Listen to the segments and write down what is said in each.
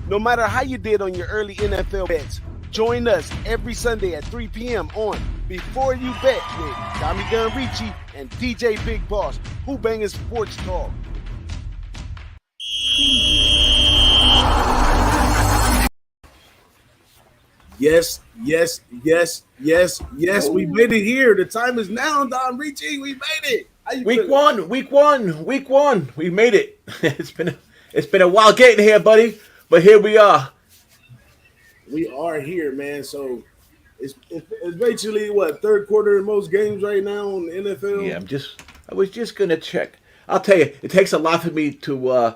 No matter how you did on your early NFL bets, join us every Sunday at 3 p.m. on Before You Bet with DommyGunRici and DJ Bigboss, Who-Bangin Sports Talk. Yes. We made it here. The time is now, DommyGunRici. We made it. Week one. We made it. It's been a while getting here, buddy, but here we are. We are here, man. So it's basically what, third quarter in most games right now on the NFL. Yeah, I was just gonna check. I'll tell you, it takes a lot for me to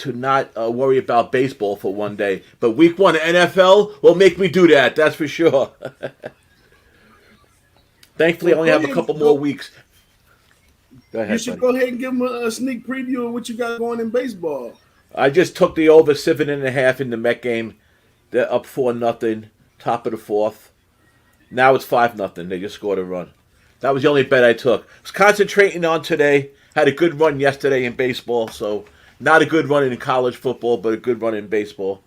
not worry about baseball for one day, but week one of NFL will make me do that. That's for sure. Thankfully, I only have a couple more weeks. Go ahead, you should go ahead and give them a sneak preview of what you got going in baseball. I just took the over 7.5 in the Met game. They're up 4-0, top of the fourth. Now it's 5-0. They just scored a run. That was the only bet I took. I was concentrating on today. Had a good run yesterday in baseball, so not a good run in college football, but a good run in baseball.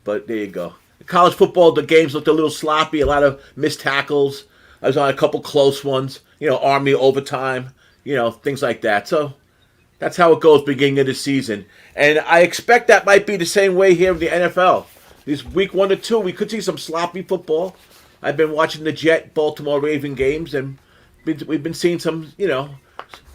But there you go. In college football, the games looked a little sloppy, a lot of missed tackles. I was on a couple close ones, Army overtime, things like that. So that's how it goes beginning of the season. And I expect that might be the same way here in the NFL. This week 1 to 2, we could see some sloppy football. I've been watching the Jet-Baltimore Raven games, and we've been seeing some,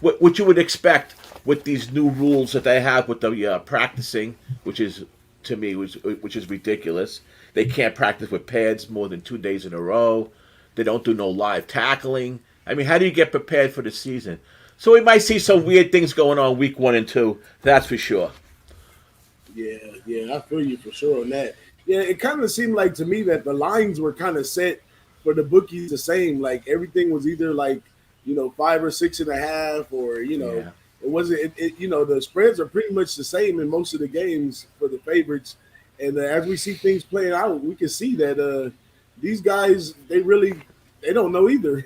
what you would expect with these new rules that they have with the practicing, which is, to me, which is ridiculous. They can't practice with pads more than 2 days in a row. They don't do no live tackling. I mean, how do you get prepared for the season? So we might see some weird things going on week 1 and 2. That's for sure. Yeah, I feel you for sure on that. Yeah, it kind of seemed like to me that the lines were kind of set for the bookies the same. Like everything was either 5 or 6.5, or it wasn't. The spreads are pretty much the same in most of the games for the favorites. And as we see things playing out, we can see that these guys they don't know either.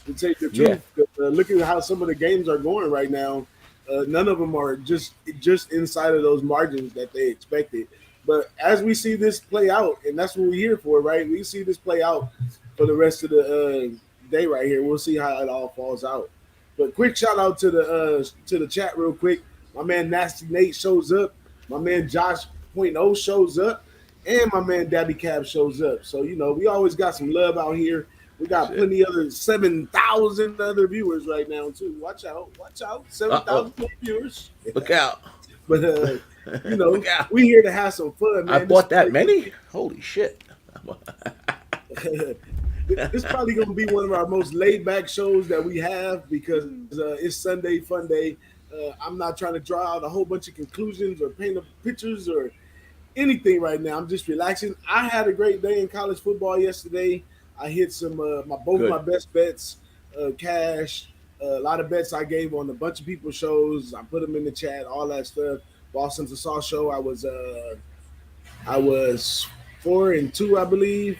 To take the truth, looking at how some of the games are going right now, none of them are just inside of those margins that they expected. But as we see this play out, and that's what we're here for, right? We see this play out for the rest of the day right here. We'll see how it all falls out. But quick shout out to the chat real quick. My man Nasty Nate shows up. My man Josh .0 shows up. And my man Dabby Cab shows up. So, we always got some love out here. We got plenty other 7,000 other viewers right now, too. Watch out. 7,000 viewers. Look out. But, we here to have some fun, man. I bought that many? Holy shit. This probably going to be one of our most laid-back shows that we have because it's Sunday, fun day. I'm not trying to draw out a whole bunch of conclusions or paint up pictures or anything right now. I'm just relaxing. I had a great day in college football yesterday. I hit some my best bets, cash, a lot of bets I gave on a bunch of people's shows. I put them in the chat, all that stuff. Boston to Saw show. I was 4-2, I believe,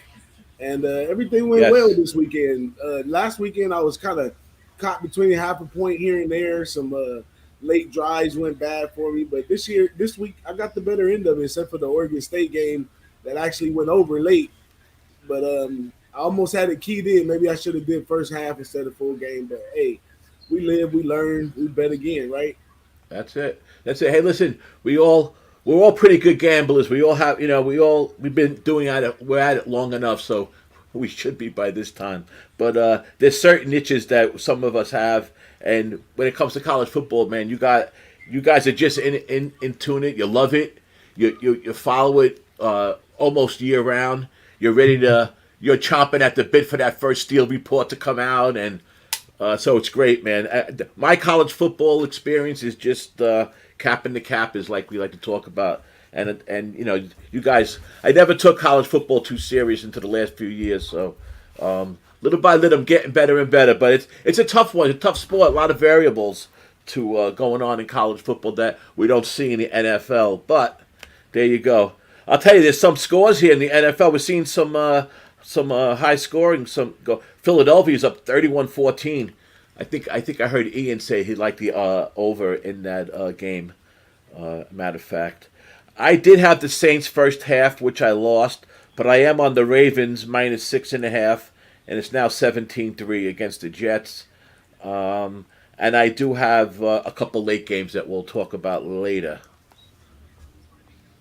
and everything went well this weekend. Last weekend I was kind of caught between half a point here and there. Some late drives went bad for me, but this week I got the better end of it, except for the Oregon State game that actually went over late. But I almost had it keyed in. Maybe I should have did first half instead of full game. But hey, we live, we learn, we bet again, right? That's it. Hey, listen, we're all pretty good gamblers. We all have, we've been doing we're at it long enough, so we should be by this time. But there's certain niches that some of us have, and when it comes to college football, man, you guys are just in tune it. You love it. You follow it almost year round. You're chomping at the bit for that first Steel report to come out, and so it's great, man. My college football experience is just capping the cap, is like we like to talk about. And you guys, I never took college football too serious until the last few years. So little by little, I'm getting better and better. But it's a tough one, it's a tough sport. A lot of variables to going on in college football that we don't see in the NFL. But there you go. I'll tell you, there's some scores here in the NFL. We're seeing some high scoring. Philadelphia's up 31-14. I think I heard Ian say he'd like the over in that game. Matter of fact, I did have the Saints first half, which I lost, but I am on the Ravens minus 6.5, and it's now 17-3 against the Jets. And I do have a couple late games that we'll talk about later.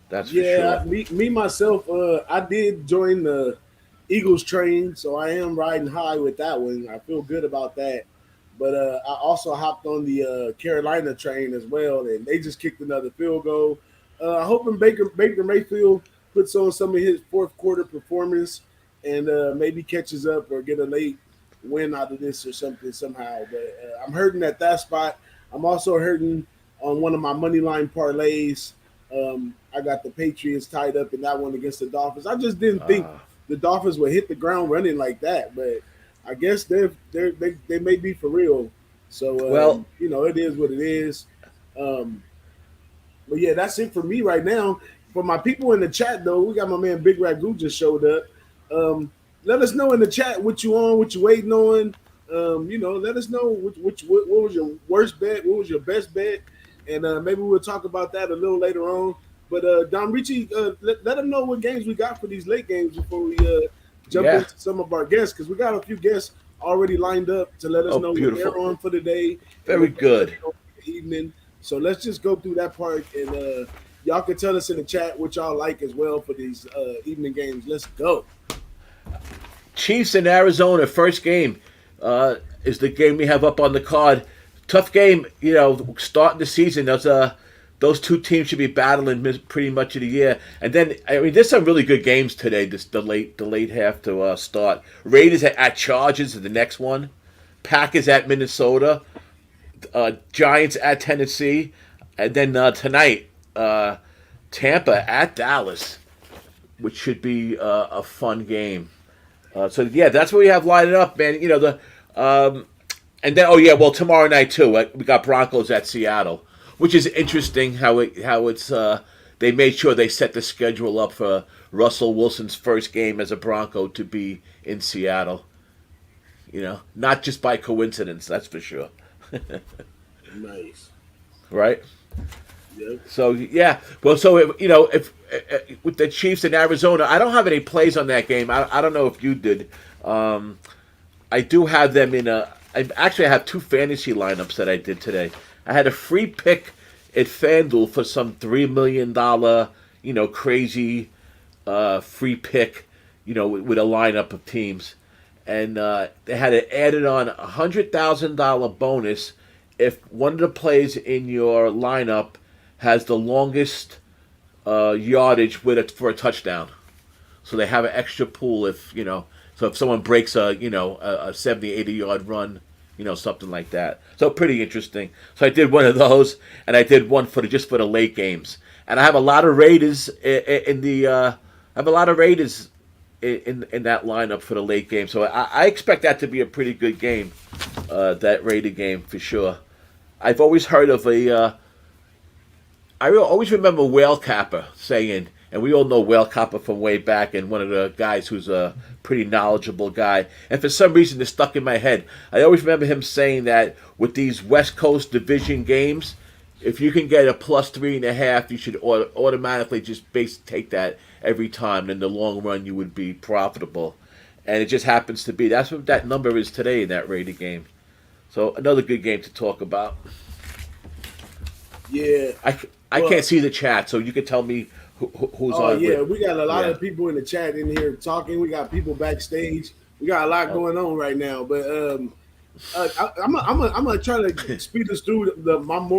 That's for Yeah, sure. me myself, I did join the Eagles train, so I am riding high with that one. I feel good about that. But I also hopped on the Carolina train as well, and they just kicked another field goal. Hoping Baker Mayfield puts on some of his fourth quarter performance and maybe catches up or get a late win out of this or something somehow. But I'm hurting at that spot. I'm also hurting on one of my money line parlays. I got the Patriots tied up in that one against the Dolphins. I just didn't think the Dolphins would hit the ground running like that, but I guess they may be for real. So Well, it is what it is. But yeah, that's it for me right now. For my people in the chat, though, we got my man Big Ragoo just showed up. Let us know in the chat what you on, what you waiting on. Let us know what was your worst bet, what was your best bet, and maybe we'll talk about that a little later on. But DommyGunRici, let them know what games we got for these late games before we jump yeah. into some of our guests, because we got a few guests already lined up to let us know what they're on for the day. Very good. For the evening. So let's just go through that part, and y'all can tell us in the chat what y'all like as well for these evening games. Let's go. Chiefs in Arizona, first game is the game we have up on the card. Tough game, starting the season. Those two teams should be battling pretty much of the year. And then, there's some really good games today, the late half to start. Raiders at Chargers is the next one. Packers at Minnesota. Giants at Tennessee. And then tonight, Tampa at Dallas, which should be a fun game. So that's what we have lined up, man. And then tomorrow night too. We got Broncos at Seattle, which is interesting how it's they made sure they set the schedule up for Russell Wilson's first game as a Bronco to be in Seattle. Not just by coincidence, that's for sure. Nice. Right? Yep. So if with the Chiefs in Arizona, I don't have any plays on that game. I don't know if you did. I do have them in I have two fantasy lineups that I did today. I had a free pick at FanDuel for some $3 million, crazy free pick, with a lineup of teams. And they had it added on a $100,000 bonus if one of the plays in your lineup has the longest yardage for a touchdown. So they have an extra pool if someone breaks a 70, 80 yard run, something like that. So pretty interesting. So I did one of those, and I did one for the late games. And I have a lot of Raiders in that lineup for the late game. So I expect that to be a pretty good game, that Raider game for sure. I've always heard of I always remember Whale Capper saying, and we all know Whale Capper from way back, and one of the guys who's a pretty knowledgeable guy. And for some reason, it's stuck in my head. I always remember him saying that with these West Coast division games, if you can get a plus 3.5, you should automatically just take that every time. And in the long run, you would be profitable. And it just happens to be. That's what that number is today in that Raider game. So another good game to talk about. Yeah. I can't see the chat, so you can tell me who's on. Yeah, we got a lot of people in the chat in here talking. We got people backstage. We got a lot going on right now. But I'm gonna try to speed us through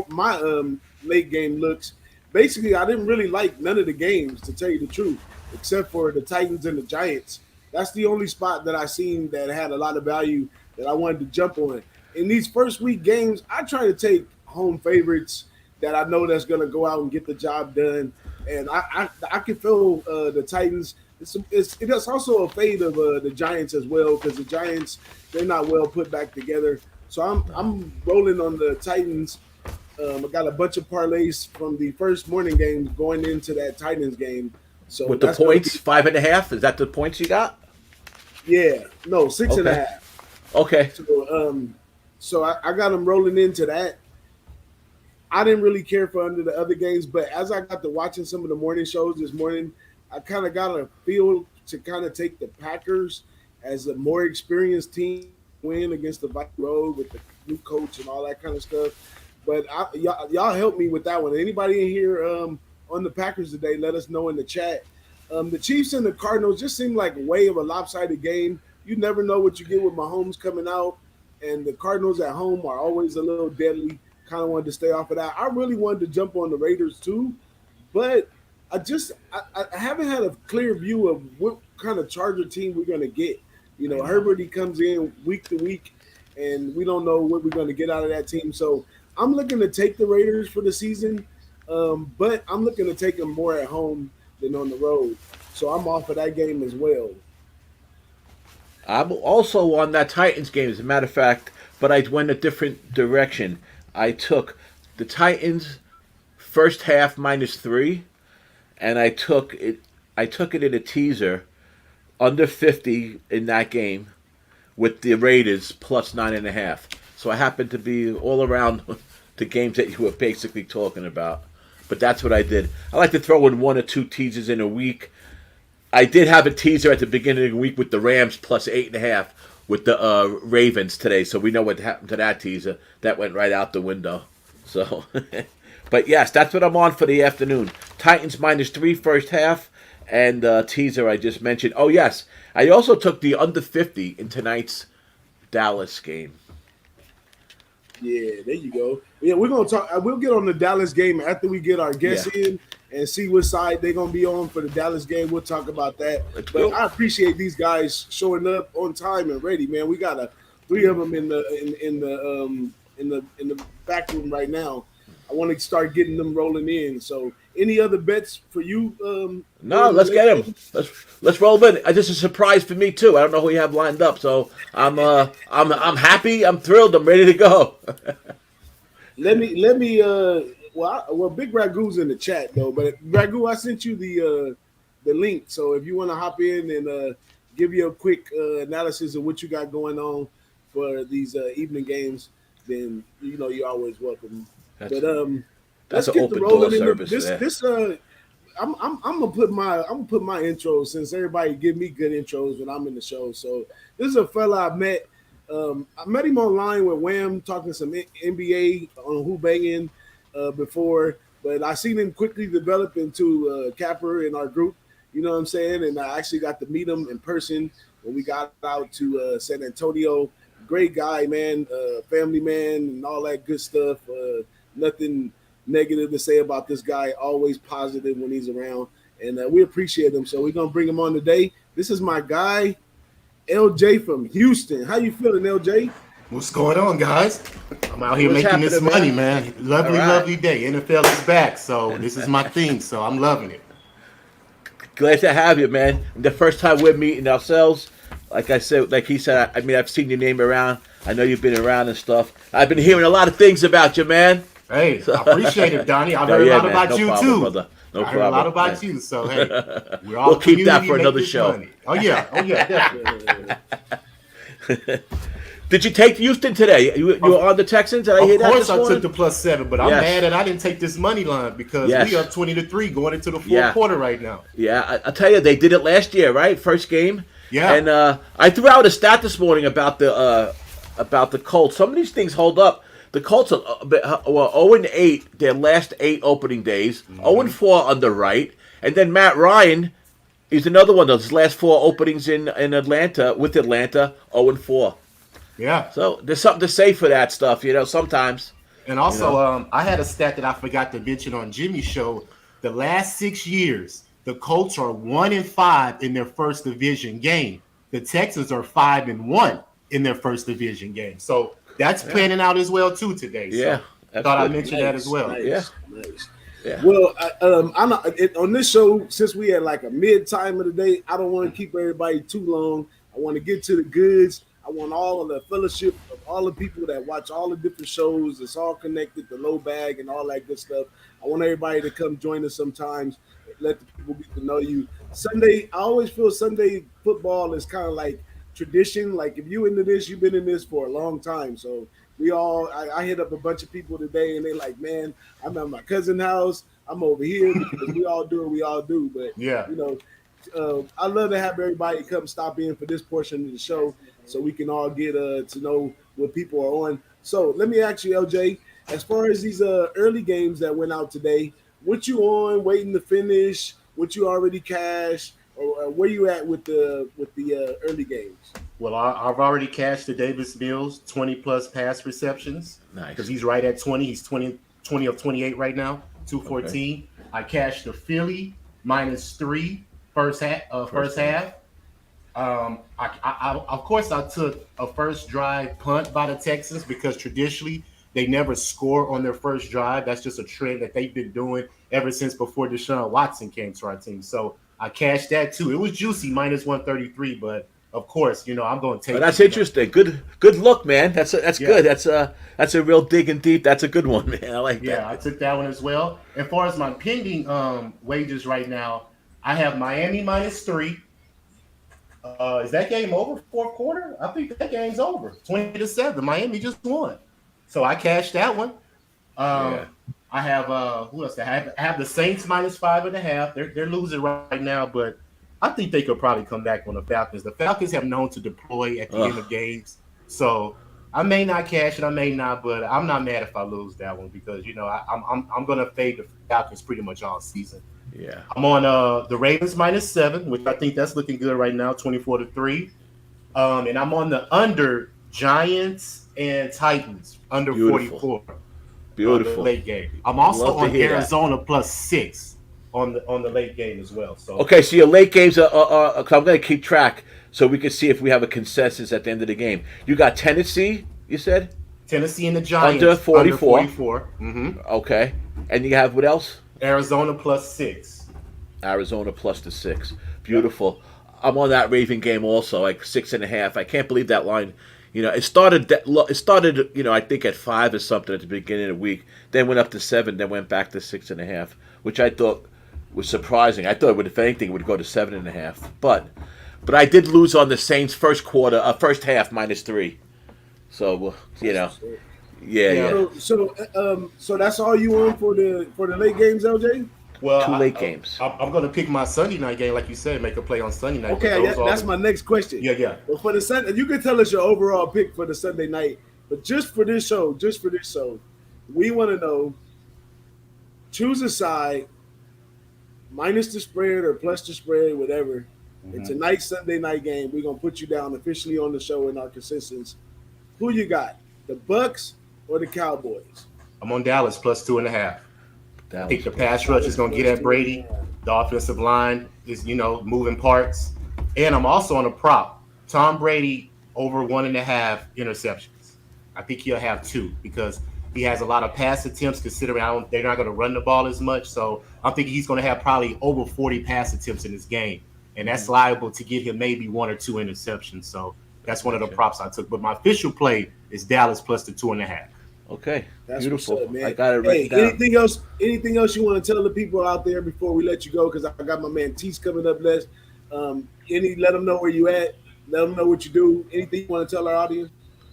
my late game looks. Basically, I didn't really like none of the games, to tell you the truth, except for the Titans and the Giants. That's the only spot that I seen that had a lot of value that I wanted to jump on. In these first week games, I try to take home favorites that I know that's going to go out and get the job done. And I can feel the Titans. It's also a fade of the Giants as well, because the Giants, they're not well put back together. So I'm rolling on the Titans. I got a bunch of parlays from the first morning game going into that Titans game. So with the points, 5.5, is that the points you got? Yeah, no, 6.5. Okay. So I got them rolling into that. I didn't really care for under the other games, but as I got to watching some of the morning shows this morning, I kind of got a feel to kind of take the Packers as a more experienced team win against the Viking Road with the new coach and all that kind of stuff. But y'all help me with that one. Anybody in here on the Packers today, let us know in the chat. The Chiefs and the Cardinals just seem like way of a lopsided game. You never know what you get with Mahomes coming out, and the Cardinals at home are always a little deadly. Kind of wanted to stay off of that. I really wanted to jump on the Raiders too, but I haven't had a clear view of what kind of Charger team we're going to get. You know, Herbert, he comes in week to week, and we don't know what we're going to get out of that team. So I'm looking to take the Raiders for the season, but I'm looking to take them more at home than on the road. So I'm off of that game as well. I'm also on that Titans game, as a matter of fact, but I went a different direction. I took the Titans first half -3, and I took it in a teaser under 50 in that game with the Raiders plus 9.5. So I happened to be all around the games that you were basically talking about. But that's what I did. I like to throw in 1 or 2 teasers in a week. I did have a teaser at the beginning of the week with the Rams plus 8.5 with the Ravens today. So we know what happened to that teaser. That went right out the window. So, but yes, that's what I'm on for the afternoon. Titans -3 first half, and teaser I just mentioned. Oh yes, I also took the under 50 in tonight's Dallas game. Yeah, there you go. Yeah, we're gonna talk. We'll get on the Dallas game after we get our guests in and see what side they're gonna be on for the Dallas game. We'll talk about that. But I appreciate these guys showing up on time and ready, man. We got 3 of them in the back room right now. I want to start getting them rolling in. So, any other bets for you? No, let's get them. Let's roll them in. This is a surprise for me too. I don't know who you have lined up, so I'm happy. I'm thrilled. I'm ready to go. Let me. Well, Big Ragoo's in the chat though. But Ragoo, I sent you the link. So if you want to hop in and give you a quick analysis of what you got going on for these evening games, then you know you're always welcome. That's let's get the rolling in this. I'm gonna put my intro since everybody give me good intros when I'm in the show. So this is a fella I met. I met him online with Wham talking some NBA on Who-Bangin before, but I seen him quickly develop into Capper in our group. You know what I'm saying? And I actually got to meet him in person when we got out to San Antonio. Great guy, man, family man, and all that good stuff. Nothing negative to say about this guy. Always positive when he's around, and we appreciate him. So we're gonna bring him on today. This is my guy, LJ from Houston. How you feeling, LJ? What's going on, guys? I'm out here making this money, man. Lovely day. NFL is back, so this is my thing. So I'm loving it. Glad to have you, man. The first time we're meeting ourselves, like I said, like he said, I mean, I've seen your name around. I know you've been around and stuff. I've been hearing a lot of things about you, man. Hey, I appreciate it, Donnie. I've heard a lot about you too. Brother. I heard a lot about you. So hey, we'll keep that for another show. Money. Oh yeah, definitely. Did you take Houston today? You were on the Texans? Did I hear that? Of course, I took the +7, but I'm mad that I didn't take this money line because we are 20-3 going into the fourth quarter right now. Yeah, I tell you, they did it last year, right? First game. Yeah. And I threw out a stat this morning about the Colts. Some of these things hold up. The Colts are 0-8 their last 8 opening days, 0-4 under right, and then Matt Ryan is another one of those last 4 openings in Atlanta with Atlanta, 0-4. Yeah. So there's something to say for that stuff, you know, sometimes. And also, I had a stat that I forgot to mention on Jimmy's show. The last 6 years, the Colts are 1-5 in their first division game. The Texans are 5-1 in their first division game. So that's planning out as well too today. Yeah, so thought I'd mention that as well. Nice. Yeah. Well, on this show, since we had like a mid time of the day, I don't want to keep everybody too long. I want to get to the goods. I want all of the fellowship of all the people that watch all the different shows. It's all connected, the low bag and all that good stuff. I want everybody to come join us sometimes. Let the people get to know you. Sunday, I always feel Sunday football is kind of like tradition. Like if you into this, you've been in this for a long time. So I hit up a bunch of people today, and they like, man, I'm at my cousin's house. I'm over here because we all do what we all do. But Yeah. I love to have everybody come stop in for this portion of the show, so we can all get to know what people are on. So let me ask you, LJ, as far as these early games that went out today, what you on, waiting to finish, what you already cashed, or where you at with the early games? Well, I've already cashed the Davis Mills 20-plus pass receptions. Nice. Because he's right at 20. He's 20 of 28 right now, 214. Okay. I cashed the Philly -3 first half. Of course, I took a first drive punt by the Texans because traditionally they never score on their first drive. That's just a trend that they've been doing ever since before Deshaun Watson came to our team. So I cashed that too. It was juicy, -133, but of course, I'm going to take. That's interesting. Good look, man. That's good. That's a real digging deep. That's a good one, man. I like that. Yeah, I took that one as well. As far as my pending wages right now, I have Miami -3. Is that game over? Fourth quarter? I think that game's over. 20-7. Miami just won, so I cashed that one. I have who else? I have the Saints -5.5. They're losing right now, but I think they could probably come back on the Falcons. The Falcons have known to deploy at the end of games, so I may not cash it, I may not, but I'm not mad if I lose that one because I'm gonna fade the Falcons pretty much all season. Yeah, I'm on the Ravens -7, which I think that's looking good right now, 24-3, and I'm on the under Giants and Titans under 44. Beautiful. The late game. I'm also on Arizona +6 on the late game as well. So okay, so your late games are cause I'm going to keep track so we can see if we have a consensus at the end of the game. You got Tennessee, you said? Tennessee and the Giants under 44. Mm-hmm. Okay, and you have what else? Arizona +6. Arizona +6. Beautiful. Yep. I'm on that Raven game also, like 6.5. I can't believe that line. It started. I think at 5 or something at the beginning of the week. Then went up to 7. Then went back to 6.5, which I thought was surprising. I thought, if anything, it would go to 7.5. But I did lose on the Saints first half -3. So yeah. So that's all you on for the late games, LJ? Well, 2 late games. I'm going to pick my Sunday night game, like you said, make a play on Sunday night. Okay, that's my next question. Yeah. Well, for the Sunday, you can tell us your overall pick for the Sunday night, but just for this show, we want to know. Choose a side, minus the spread or plus the spread, whatever. Mm-hmm. It's a nice Sunday night game. We're gonna put you down officially on the show in our consensus. Who you got? The Bucks or the Cowboys? I'm on Dallas +2.5. I think the pass rush is going to get at Brady. The offensive line is, moving parts. And I'm also on a prop. Tom Brady over 1.5 interceptions. I think he'll have 2 because he has a lot of pass attempts considering they're not going to run the ball as much. So I'm thinking he's going to have probably over 40 pass attempts in this game. And that's liable to get him maybe 1 or 2 interceptions. So that's one of the props I took. But my official play is Dallas +2.5. Okay, that's beautiful. Up, man. I got it right down. Anything else you want to tell the people out there before we let you go? Because I got my man Teece coming up next. Let them know where you at. Let them know what you do. Anything you want to tell our audience?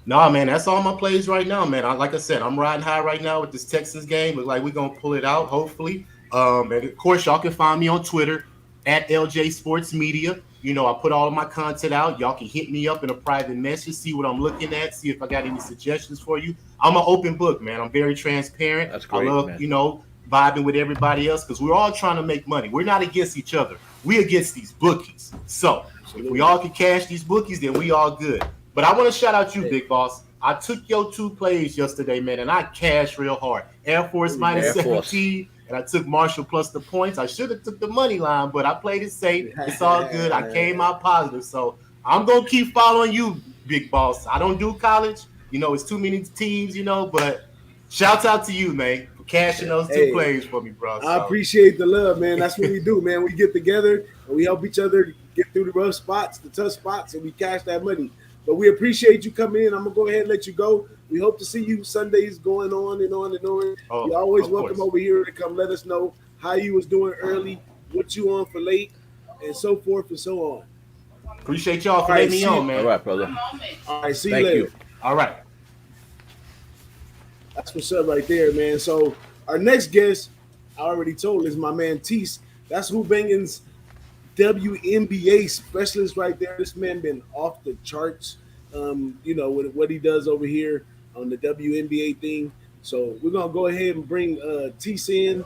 No, man, that's all my plays right now, man. Like I said, I'm riding high right now with this Texans game. Looks like we're going to pull it out, hopefully. And, of course, y'all can find me on Twitter at LJ Sports Media. I put all of my content out. Y'all can hit me up in a private message, see what I'm looking at, see if I got any suggestions for you. I'm an open book, man. I'm very transparent. That's great, I love, man. vibing with everybody else because we're all trying to make money. We're not against each other. We're against these bookies. So if we all can cash these bookies, then we all good. But I want to shout out you, Big Boss. I took your 2 plays yesterday, man, and I cashed real hard. Air Force -17. And I took Marshall plus the points. I should have took the money line, but I played it safe. It's all good. I came out positive. So I'm going to keep following you, Big Boss. I don't do college. It's too many teams, but shouts out to you, man, for cashing those 2 plays for me, bro. I appreciate the love, man. That's what we do, man. We get together and we help each other get through the rough spots, the tough spots, and we cash that money. But we appreciate you coming in. I'm going to go ahead and let you go. We hope to see you Sundays going on and on and on. You're always welcome over here to come let us know how you was doing early, what you on for late, and so forth and so on. Appreciate y'all for letting me on, man. All right, brother. All right, see you later. All right. That's what's up right there, man. So our next guest, I already told, is my man Teece. That's Who-Bangin's WNBA specialist right there. This man been off the charts. With what he does over here on the WNBA thing. So we're gonna go ahead and bring Teece in,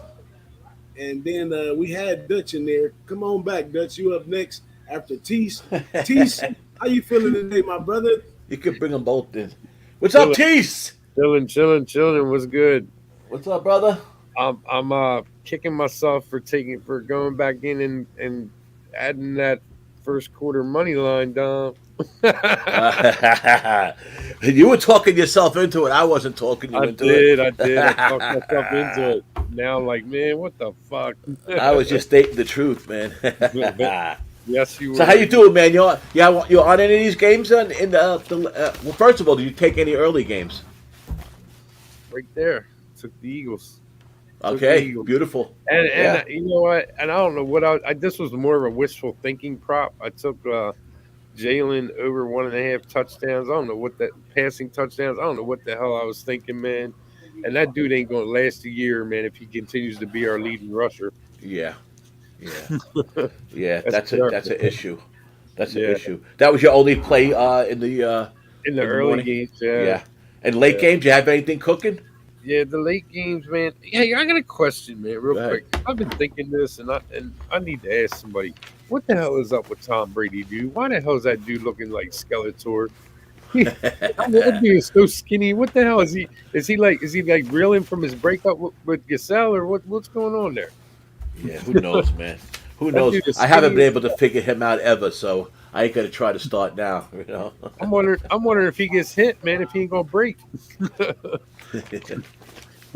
and then we had Dutch in there. Come on back, Dutch. You up next after Teece. Teece, how you feeling today, my brother? You could bring them both in. What's up, Teece? Chilling. What's good? What's up, brother? I'm kicking myself for going back in and adding that first quarter money line down. You were talking yourself into it. I wasn't talking you into it. I did. I talked myself into it. Now, like, man, what the fuck? I was just stating the truth, man. Yes, you were. So how you doing, man? You on any of these games? Well, first of all, did you take any early games? Right there. Took the Eagles. Okay, beautiful. And you know what? And I don't know what this was more of a wishful thinking prop. I took Jalen over 1.5 touchdowns. I don't know what that passing touchdowns. I don't know what the hell I was thinking, man. And that dude ain't going to last a year, man, if he continues to be our leading rusher. Yeah. That's an issue. That's an issue. That was your only play in the early games. Yeah. And late games, you have anything cooking? Yeah, the late games, man. Hey, I got a question, man, real quick. I've been thinking this, and I need to ask somebody, what the hell is up with Tom Brady, dude? Why the hell is that dude looking like Skeletor? That dude is so skinny. What the hell is he? Is he like reeling from his breakup with Giselle, or what's going on there? Yeah, who knows, man? Who knows? I haven't been able to figure him out ever, so I ain't gonna try to start now. You know. I'm wondering if he gets hit, man. If he ain't gonna break. But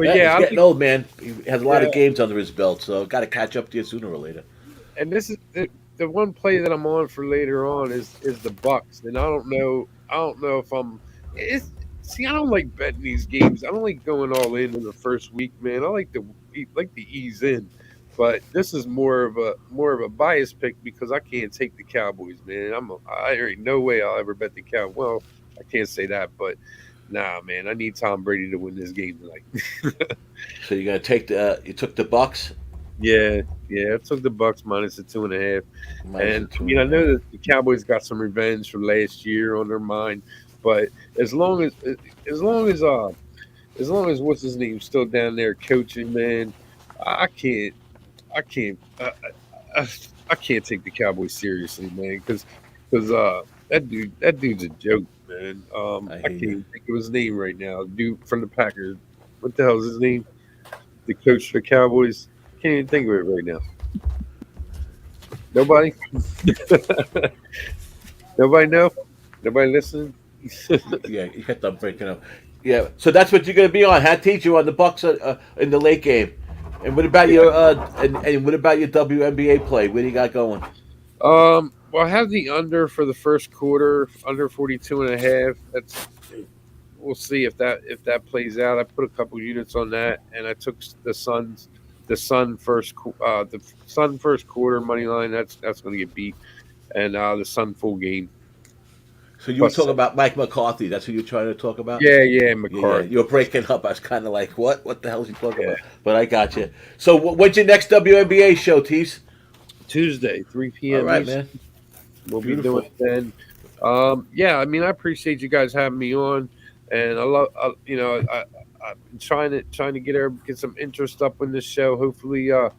he's getting old, man. He has a lot of games under his belt, so got to catch up to you sooner or later. And this is the one play that I'm on for later on is the Bucks, and I don't know if I'm. I don't like betting these games. I don't like going all in the first week, man. I like to ease in. But this is more of a bias pick because I can't take the Cowboys, man. There ain't no way I'll ever bet the Cowboys. Well, I can't say that, but nah, man. I need Tom Brady to win this game tonight. So you're gonna take you took the Bucks? Yeah. I took the Bucks minus the 2.5. I know that the Cowboys got some revenge from last year on their mind, but as long as what's his name still down there coaching, man, I can't take the Cowboys seriously, man, because that dude's a joke, man. I can't even think of his name right now. Dude from the Packers, what the hell is his name? The coach for the Cowboys. Can't even think of it right now. Nobody. Nobody know. Nobody listening. Yeah, you got them breaking up. Yeah, so that's what you're gonna be on. Had teach you on the Bucks in the late game. And what about your and what about your WNBA play? What do you got going? Well, I have the under for the first quarter, under 42.5. We'll see if that plays out. I put a couple units on that, and I took the Sun first quarter money line. That's going to get beat, and the Sun full game. So you were talking about Mike McCarthy. That's who you're trying to talk about? Yeah, McCarthy. Yeah. You were breaking up. I was kind of like, what? What the hell is he talking about? But I got you. So when's your next WNBA show, Teece? Tuesday, 3 p.m. All right, man. We'll be doing it then. I appreciate you guys having me on, and I've been trying to get some interest up in this show. Hopefully, I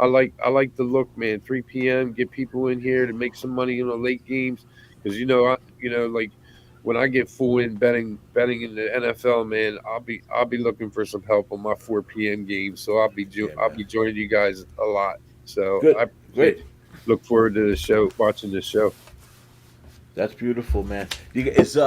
like the look, man. 3 p.m. Get people in here to make some money in the late games. Because like when I get full in betting in the NFL, man, I'll be looking for some help on my 4 p.m. game. So I'll be joining you guys a lot. So Great. Look forward to the show, watching the show. That's beautiful, man. Is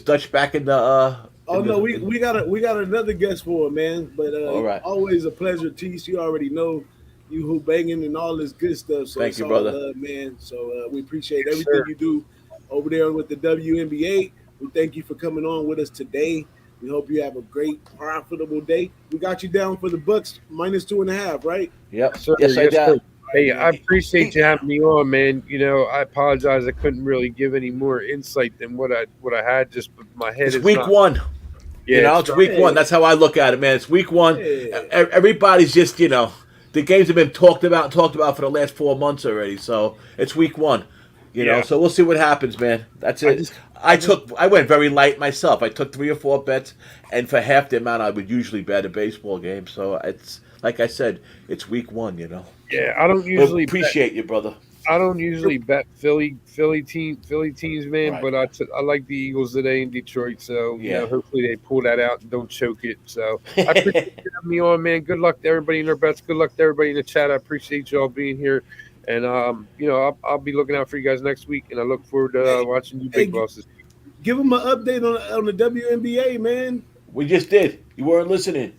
Dutch back in the? We got another guest for him, man. But all right. Always a pleasure, Teece. You already know. You Who-Bangin and all this good stuff. So thank you, brother. Love, man. So we appreciate everything you do over there with the WNBA. We thank you for coming on with us today. We hope you have a great, profitable day. We got you down for the Bucks minus 2.5, right? Yep. Sir, yes, I got. Hey, I appreciate you having me on, man. I apologize. I couldn't really give any more insight than what I had. Just my head. It's week one. Yeah, it's week one. That's how I look at it, man. It's week one. Everybody's just, the games have been talked about for the last 4 months already. So it's week one. You know, so we'll see what happens, man. That's it. I went very light myself. I took 3 or 4 bets, and for half the amount I would usually bet a baseball game. So it's like I said, it's week one. Yeah, I don't usually appreciate you, brother. I don't usually bet Philly teams, man. Right. But I like the Eagles today in Detroit. So hopefully they pull that out and don't choke it. So I appreciate you having me on, man. Good luck to everybody in their bets. Good luck to everybody in the chat. I appreciate y'all being here. And I'll be looking out for you guys next week, and I look forward to watching you big bosses. Give them an update on the WNBA, man. We just did. You weren't listening.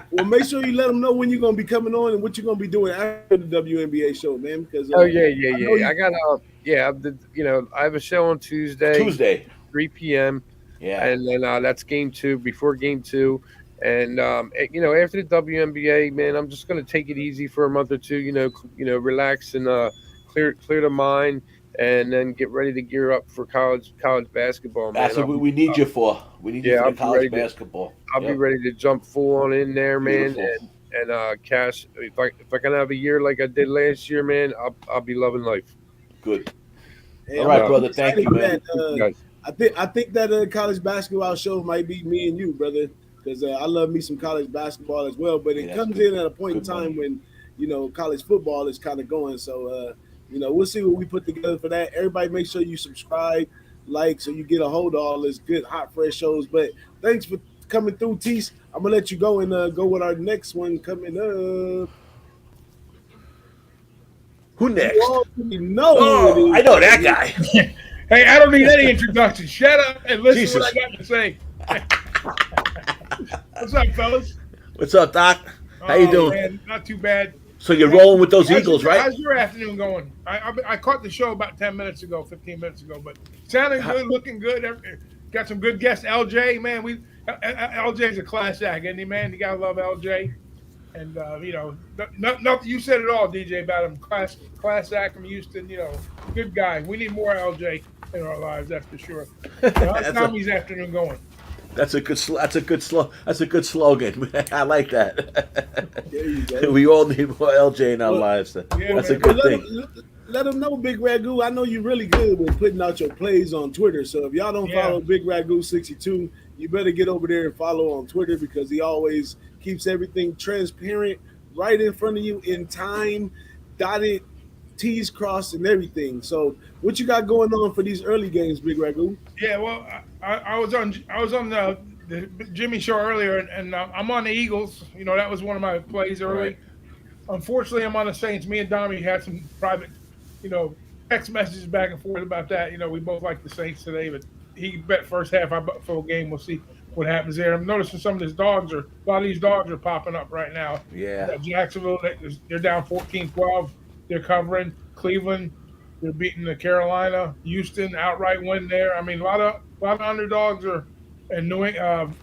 Well, make sure you let them know when you're gonna be coming on and what you're gonna be doing after the WNBA show, man. Because I got I have a show on Tuesday, 3 p.m. Yeah, and then that's game 2 before game 2. And after the WNBA, man, I'm just gonna take it easy for a month or two. Relax and clear the mind, and then get ready to gear up for college basketball. Man, that's what we need you for. We need you for college basketball. I'll be ready to jump full on in there, man, and cash. If I can have a year like I did last year, man, I'll be loving life. Good. Hey, all right, brother. Thank you, man. I think that college basketball show might be me and you, brother. Because I love me some college basketball as well, but it comes in at a point in time when, college football is kind of going. So, we'll see what we put together for that. Everybody make sure you subscribe, so you get a hold of all this good, hot, fresh shows. But thanks for coming through, Teece. I'm going to let you go and go with our next one coming up. Who next? I know that guy. Hey, I don't need any introduction. Shut up and listen to what I got to say. What's up, fellas? What's up, Doc? How you doing? Man, not too bad. So you're rolling with those Eagles, right? How's your afternoon going? I caught the show about 15 minutes ago, but sounding good, looking good. Got some good guests. LJ, man, LJ's a class act, isn't he, man? You gotta love LJ. And not you said it all, DJ, about him. Class act from Houston. Good guy. We need more LJ in our lives, that's for sure. How's Tommy's afternoon going? That's a good slogan. I like that. We all need more LJ in our lives. That's a good thing. Let them know, Big Ragoo. I know you're really good with putting out your plays on Twitter. So if y'all don't follow Big Ragoo 62, you better get over there and follow on Twitter, because he always keeps everything transparent, right in front of you in time, dotted, T's crossed, and everything. So what you got going on for these early games, Big Ragoo? Yeah, well, I was on the Jimmy show earlier, and I'm on the Eagles. That was one of my plays early. Right. Unfortunately, I'm on the Saints. Me and Dommy had some private, text messages back and forth about that. We both like the Saints today, but he bet first half. I bet full game. We'll see what happens there. I'm noticing a lot of these dogs are popping up right now. Yeah. Jacksonville, they're down 14-12. They're covering. Cleveland, they're beating the Carolina. Houston, outright win there. I mean, a lot of underdogs are, and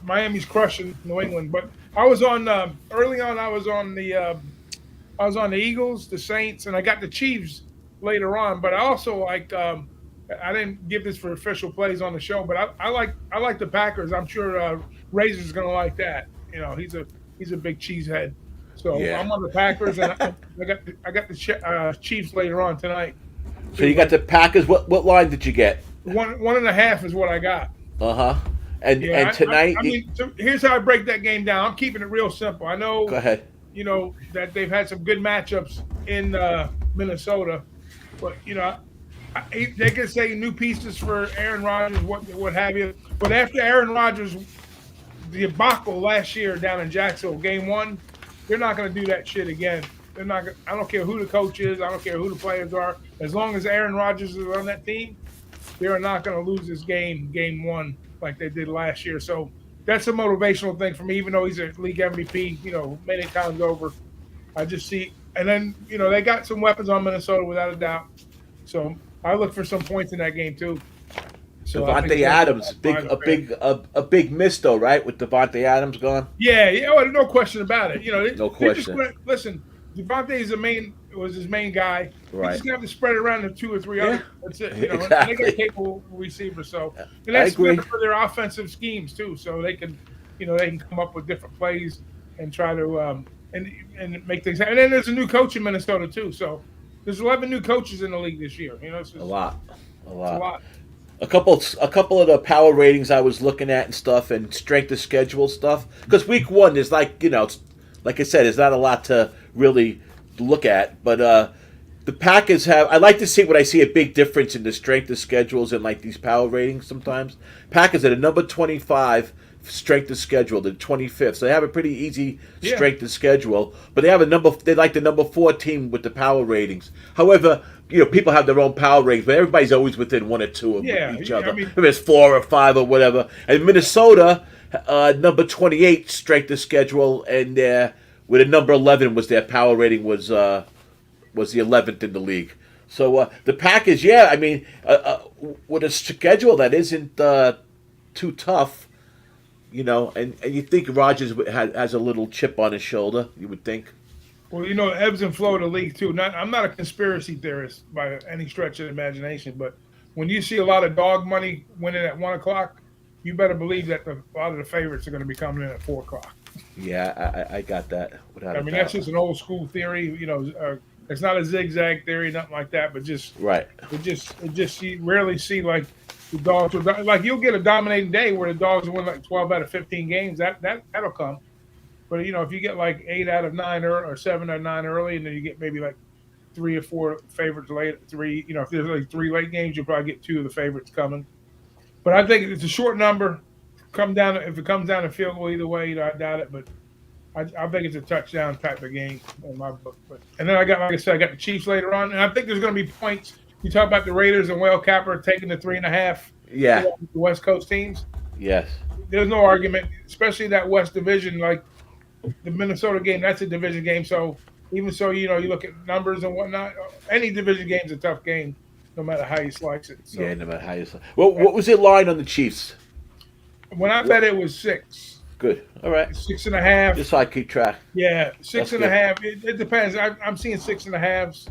Miami's crushing New England. But I was on early on. I was on the Eagles, the Saints, and I got the Chiefs later on. But I also like. I didn't give this for official plays on the show, but I like the Packers. I'm sure Razor's going to like that. He's a big cheesehead. So I'm on the Packers, and I got the Chiefs later on tonight. So you got the Packers. What line did you get? 1.5 is what I got. And tonight. So here's how I break that game down. I'm keeping it real simple. I know. Go ahead. That they've had some good matchups in Minnesota, but they can say new pieces for Aaron Rodgers, what have you. But after Aaron Rodgers, the debacle last year down in Jacksonville, game 1, they're not going to do that shit again. They're not. I don't care who the coach is. I don't care who the players are. As long as Aaron Rodgers is on that team, they are not going to lose this game 1, like they did last year. So that's a motivational thing for me. Even though he's a league MVP, many times over, I just see. And then they got some weapons on Minnesota without a doubt. So I look for some points in that game too. So Devontae Adams, a big miss though, right? With Devontae Adams gone. Yeah, no question about it. No question. Listen, Devontae's was his main guy. Right. You just have to spread it around to 2 or 3 others. That's it. You know, Exactly. and they got capable receivers. So, and I that's agree. good for their offensive schemes too. So they can, they can come up with different plays and try to and make things happen. And then there's a new coach in Minnesota too. So there's 11 new coaches in the league this year. You know, it's just, A lot. It's a lot. A couple of the power ratings I was looking at and stuff, and strength of schedule stuff. Because week 1 is it's, like I said, there's not a lot to really look at. But the Packers have. I like to see when I see a big difference in the strength of schedules and like these power ratings. Sometimes Packers at a number 25 strength of schedule, the 25th. So they have a pretty easy strength of schedule, but they have they like the number 4 team with the power ratings. However, people have their own power ratings, but everybody's always within 1 or 2 of each other. If it's 4 or 5 or whatever. And Minnesota, number 28 strength of schedule, and with a number 11 was their power rating was the 11th in the league. So the Packers, with a schedule that isn't too tough. And you think Rodgers has a little chip on his shoulder, you would think. Well, ebbs and flow of the league too. I'm not a conspiracy theorist by any stretch of the imagination, but when you see a lot of dog money winning at 1 o'clock, you better believe that a lot of the favorites are going to be coming in at 4 o'clock. Yeah, I got that. That's just an old school theory. It's not a zigzag theory, nothing like that, but just right. You rarely see like the dogs like you'll get a dominating day where the dogs win like 12 out of 15 games. That'll come. But if you get like 8 out of 9 or 7 out of 9 early, and then you get maybe like 3 or 4 favorites late, 3. If there's like 3 late games, you'll probably get 2 of the favorites coming. But I think it's a short number. If it comes down to field goal either way, I doubt it. But I think it's a touchdown type of game in my book. And then I got the Chiefs later on, and I think there's going to be points. You talk about the Raiders and Whale Capper taking the 3.5. Yeah. The West Coast teams. Yes. There's no argument, especially that West Division, like the Minnesota game. That's a division game. So even so, you look at numbers and whatnot. Any division game is a tough game, no matter how you slice it. So, yeah, no matter how you slice. Well, what was your line on the Chiefs? When I bet it was 6. Good. All right. 6.5. Just so I keep track. Yeah, 6.5. It depends. I'm seeing 6.5s.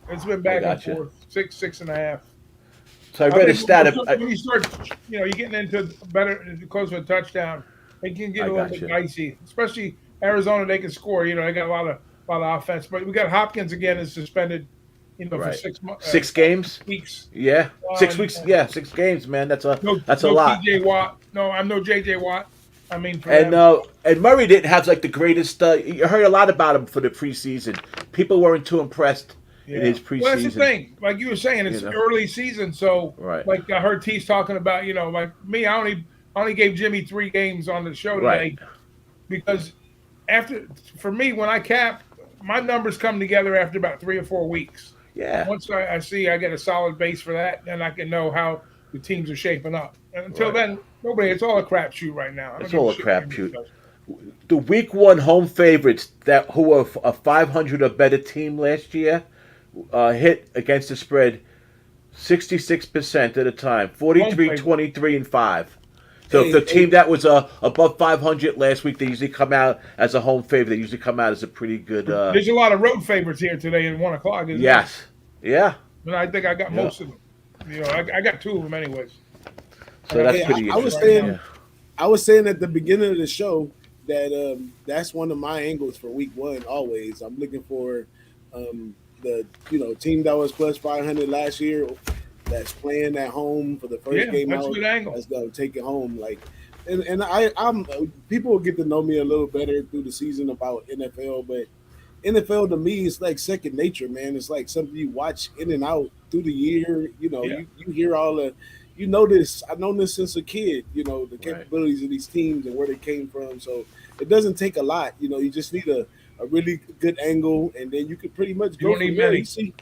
It's been back and forth. 6.5. So I read a stat. When you start, you're getting into close to a touchdown. It can get a little bit dicey, especially Arizona. They can score. They got a lot of offense. But we got Hopkins again is suspended. For 6 months. 6 games. Weeks. Yeah, 6 weeks. Yeah, 6 games, man. That's a lot. TJ Watt. No, I'm no JJ Watt. I mean, and Murray didn't have like the greatest. You heard a lot about him for the preseason. People weren't too impressed in his preseason. Well, that's the thing. Like you were saying, it's early season, so like I heard Teece talking about, like me, I only gave Jimmy 3 games on the show today because for me, when I cap, my numbers come together after about 3 or 4 weeks. Yeah. Once I see I get a solid base for that, then I can know how the teams are shaping up. And until then, it's all a crapshoot right now. It's all a crapshoot. The week 1 home favorites who were a 500 or better team last year hit against the spread 66% at a time, 43, 23, and 5. So the team that was above 500 last week, they usually come out as a home favorite. They usually come out as a pretty good. There's a lot of road favorites here today at 1 o'clock. Yes. Yeah. And I think I got most of them. I got 2 of them anyways. So that's pretty interesting. I was saying at the beginning of the show that that's one of my angles for week 1. Always, I'm looking for the team that was plus 500 last year. That's playing at home for the first game out. That's gonna take it home. I'm people will get to know me a little better through the season about NFL, but NFL to me is like second nature, man. It's like something you watch in and out through the year. You hear all the, this. I've known this since a kid. The capabilities of these teams and where they came from. So it doesn't take a lot. You just need a really good angle, and then you can pretty much go from there. You see.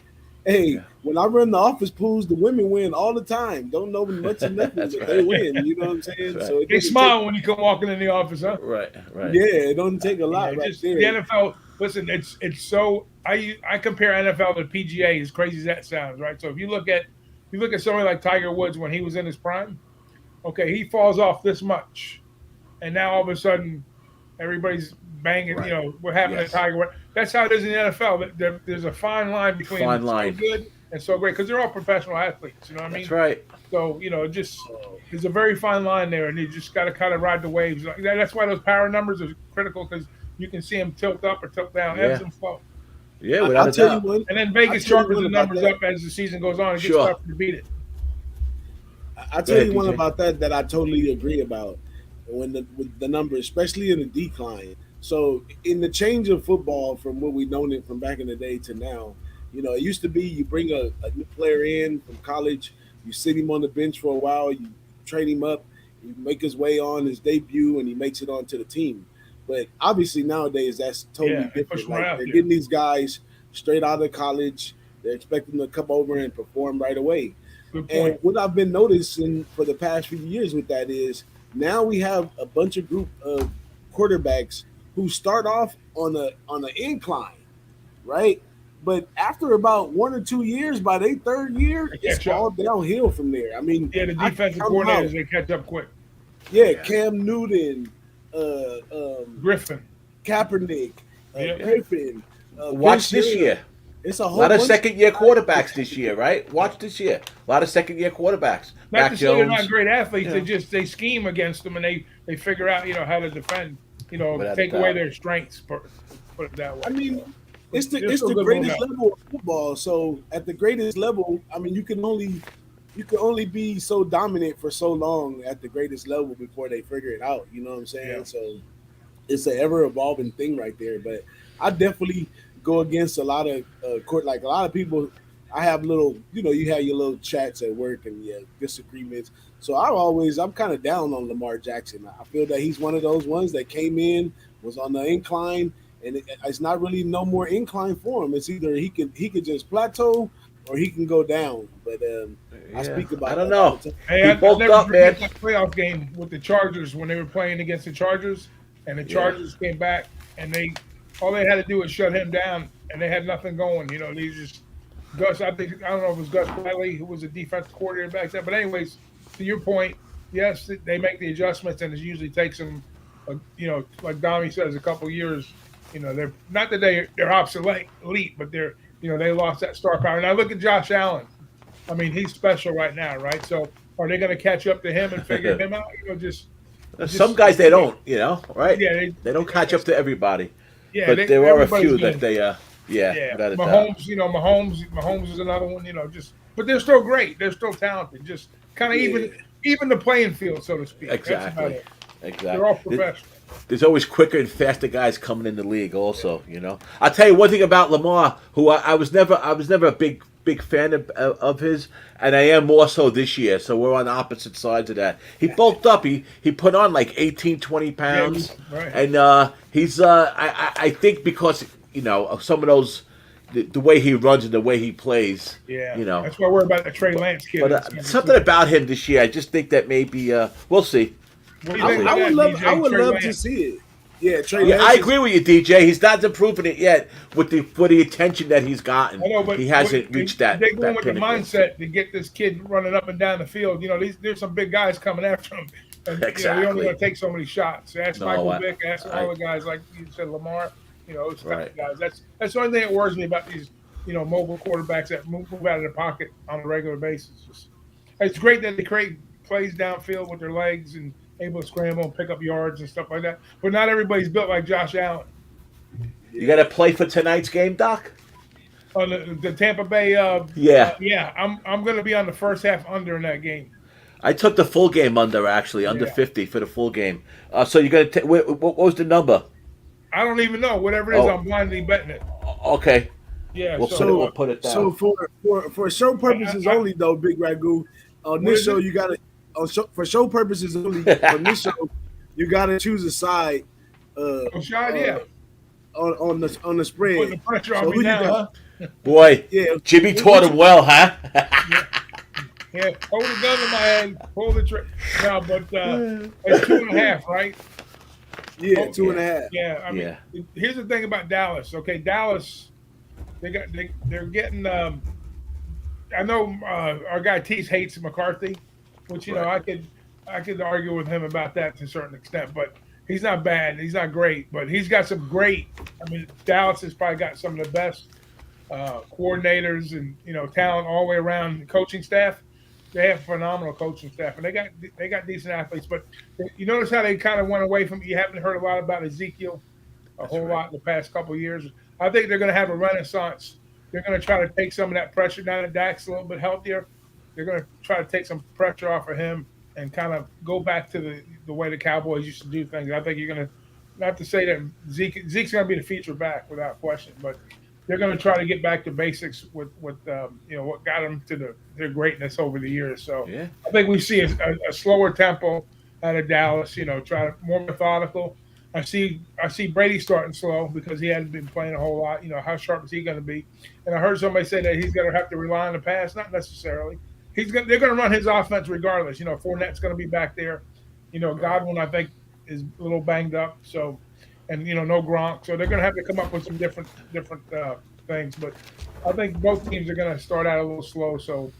When I run the office pools, the women win all the time. Don't know much or nothing, but they win. You know what I'm saying? Right. So they smile when you come walking in the office, huh? Right. Yeah, it doesn't take a lot there. The NFL, listen, it's so I compare NFL to PGA, as crazy as that sounds, right? So if you look at somebody like Tiger Woods when he was in his prime, okay, he falls off this much, and now all of a sudden, Everybody's banging. Right. You know, what happened Yes. to Tiger. That's how it is in the NFL. There's a fine line between Fine line. so good and so great because they're all professional athletes. You know what I mean? That's right. So there's a very fine line there, and you just got to kind of ride the waves. That's why those power numbers are critical because you can see them tilt up or tilt down, ebbs and flow. Yeah, without I'll a tell doubt. you one. And then Vegas I'll tell you sharpens one the about numbers that. up as the season goes on. It gets Sure. tougher to beat it. I tell ahead, you one DJ. about that I totally agree about with the number, especially in the decline. So in the change of football from what we've known it from back in the day to now, you know, it used to be you bring a new player in from college, you sit him on the bench for a while, you train him up, you make his way on his debut, and he makes it onto the team. But obviously nowadays that's totally They push different. them right Like out they're there. getting these guys straight out of college, they're expecting them to come over and perform right away. Good And point. what I've been noticing for the past few years with that is now we have a bunch of group of quarterbacks who start off on an incline, right? But after about 1 or 2 years, by their third year, They it's catch up. all downhill from there. I mean, Yeah, the I defensive come out- coordinators, they catch up quick. yeah, Cam Newton, Griffin. Kaepernick, Yeah. Griffin. Watch this year. It's a A whole lot of bunch second-year quarterbacks this year, right? Watch this year. A lot of second-year quarterbacks. Not Mac to say they're not Jones. great athletes. Yeah. They scheme against them and they figure out how to defend. Without a Take away doubt. their strengths. Put it that way. I mean, it's They're the still good greatest momentum. level of football. So at the greatest level, I mean, you can only be so dominant for so long at the greatest level before they figure it out. You know what I'm saying? Yeah. So it's an ever evolving thing right there. But I definitely go against a lot of court. Like a lot of people, I have little, you have your little chats at work and your disagreements. So I'm kind of down on Lamar Jackson. I feel that he's one of those ones that came in, was on the incline, and it's not really no more incline for him. It's either he could just plateau or he can go down. But I speak about I don't that all know. the time. Hey, He I bulked never up, forget man. that playoff game with the Chargers when they were playing against the Chargers, and the Chargers came back and all they had to do was shut him down, and they had nothing going. They just Gus. I don't know if it was Gus Bradley who was the defensive coordinator back then, but anyways, to your point, yes, they make the adjustments, and it usually takes them, like Dommy says, a couple years. They're not that they're obsolete, but they lost that star power. Now look at Josh Allen. I mean, he's special right now, right? So are they going to catch up to him and figure him out? Some guys they don't, right? Yeah, they don't catch up to everybody. Yeah, But there are a everybody's few good. that they, without a doubt. Mahomes is another one. But they're still great. They're still talented. Just kind of even the playing field, so to speak. That's about Exactly. it. Exactly. They're all professional. There's always quicker and faster guys coming in the league. Also, I'll tell you one thing about Lamar, who I was never a big fan of his, and I am more so this year. So we're on opposite sides of that. He bulked up. He put on like 18, 20 pounds, right. and he's I think because of some of those. The way he runs and the way he plays, Yeah, you that's why we're about the Trey Lance kid. But something about him this year, I just think that maybe we'll see. What do you think I about would that, love DJ? I would Trey love Lance? to see it. Yeah, Trey Yeah, Lance I is- agree with you, DJ. He's not improving it yet with the attention that he's gotten. I know, but he hasn't reached that. They're going that with the pinnacle. mindset to get this kid running up and down the field. There's some big guys coming after him. And, Exactly. they're only going to take so many shots. Ask No, Michael I- Vick. Ask all the guys like you said, Lamar. Those type Right. of guys. That's the only thing that worries me about these mobile quarterbacks that move out of the pocket on a regular basis. It's great that they create plays downfield with their legs and able to scramble and pick up yards and stuff like that. But not everybody's built like Josh Allen. You got to play for tonight's game, Doc? On the Tampa Bay, Yeah. I'm going to be on the first half under in that game. I took the full game under 50 for the full game. So you're going to what was the number? I don't even know. Whatever it is, Oh. I'm blindly betting it. Okay. Yeah. We'll put it down. So for show purposes only though, Big Ragoo, on this show you gotta for show purposes only on this show you gotta choose a side. Shot, On the spread. Putting the pressure on So me who you now, got? huh? Boy, Yeah, Jimmy taught him well, huh? Yeah, hold the gun in my hand, pull the trigger. No, but it's 2.5, right? Yeah, Oh, 2.5. Yeah, I mean, here's the thing about Dallas. Okay, Dallas, they're getting. I know our guy Teece hates McCarthy, which I could argue with him about that to a certain extent. But He's not bad. He's not great, but he's got some great. I mean, Dallas has probably got some of the best coordinators and talent all the way around. The coaching staff, they have phenomenal coaching staff, and they got decent athletes. But you notice how they kind of went away from. You haven't heard a lot about Ezekiel, lot in the past couple of years. I think they're going to have a renaissance. They're going to try to take some of that pressure now that Dak's a little bit healthier. They're going to try to take some pressure off of him and kind of go back to the way the Cowboys used to do things. I think you're going to not to say that Zeke's going to be the feature back without question, but they're going to try to get back to basics with what got them to their greatness over the years. So I think we see a slower tempo out of Dallas. Try to more methodical. I see Brady starting slow because he hadn't been playing a whole lot. How sharp is he going to be? And I heard somebody say that he's going to have to rely on the pass. Not necessarily. They're going to run his offense regardless. Fournette's going to be back there. Godwin, I think, is a little banged up. So, and no Gronk. So they're going to have to come up with some different things. But I think both teams are going to start out a little slow. So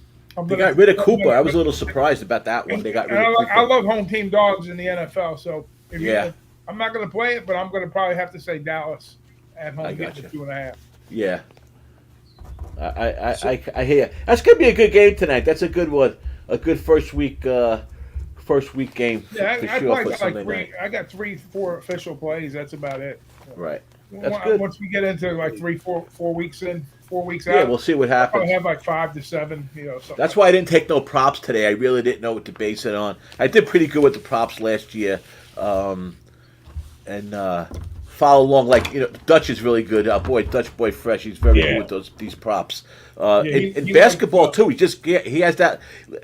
they got rid of Cooper. I was a little surprised about that one. They got rid of Cooper. I love home team dogs in the NFL. So I'm not going to play it, but I'm going to probably have to say Dallas at home gets 2.5. Yeah. I hear you. That's going to be a good game tonight. That's a good one. A good first week game. Yeah, I got 3-4 official plays. That's about it. Right. That's good. Once we get into like 4 weeks in, 4 weeks out. Yeah, we'll see what happens. I'll have like 5 to 7. Something. That's why I didn't take no props today. I really didn't know what to base it on. I did pretty good with the props last year. And follow along, Dutch is really good. Dutch Boy Fresh, he's very good with these props. In basketball too, he has that.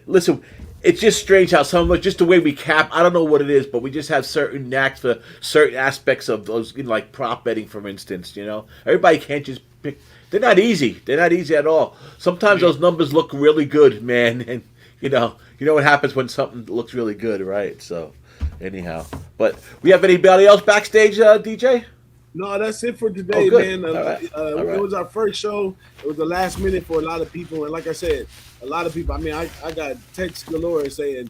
Listen, it's just strange how just the way we cap. I don't know what it is, but we just have certain knacks for certain aspects of those, like prop betting, for instance. Everybody can't just pick. They're not easy. They're not easy at all. Sometimes those numbers look really good, man, and you know what happens when something looks really good, right? So. Anyhow, but we have anybody else backstage, DJ? No, that's it for today, man. It was our first show. It was the last minute for a lot of people, and like I said, a lot of people. I mean, I got texts galore saying,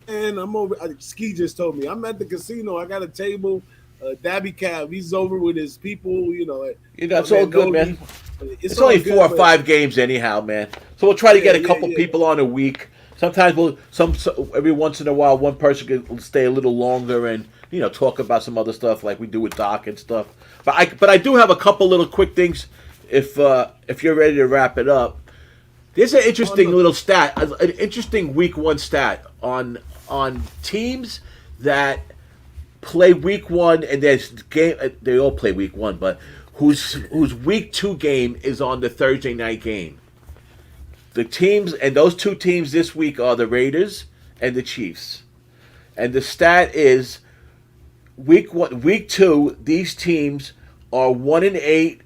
"Man, I'm over." Ski just told me I'm at the casino. I got a table. Dabby Cab, he's over with his people. It's all good, man. It's only 4 or 5 games, anyhow, man. So we'll try to get a couple people on a week. Sometimes every once in a while, one person can stay a little longer and talk about some other stuff like we do with Doc and stuff. But I do have a couple little quick things. If you're ready to wrap it up, there's an interesting little stat, an interesting week 1 stat on teams that play week 1 and there's game. They all play week 1, but whose week 2 game is on the Thursday night game. The teams, and those 2 teams this week are the Raiders and the Chiefs. And the stat is week 2, these teams are 1-8,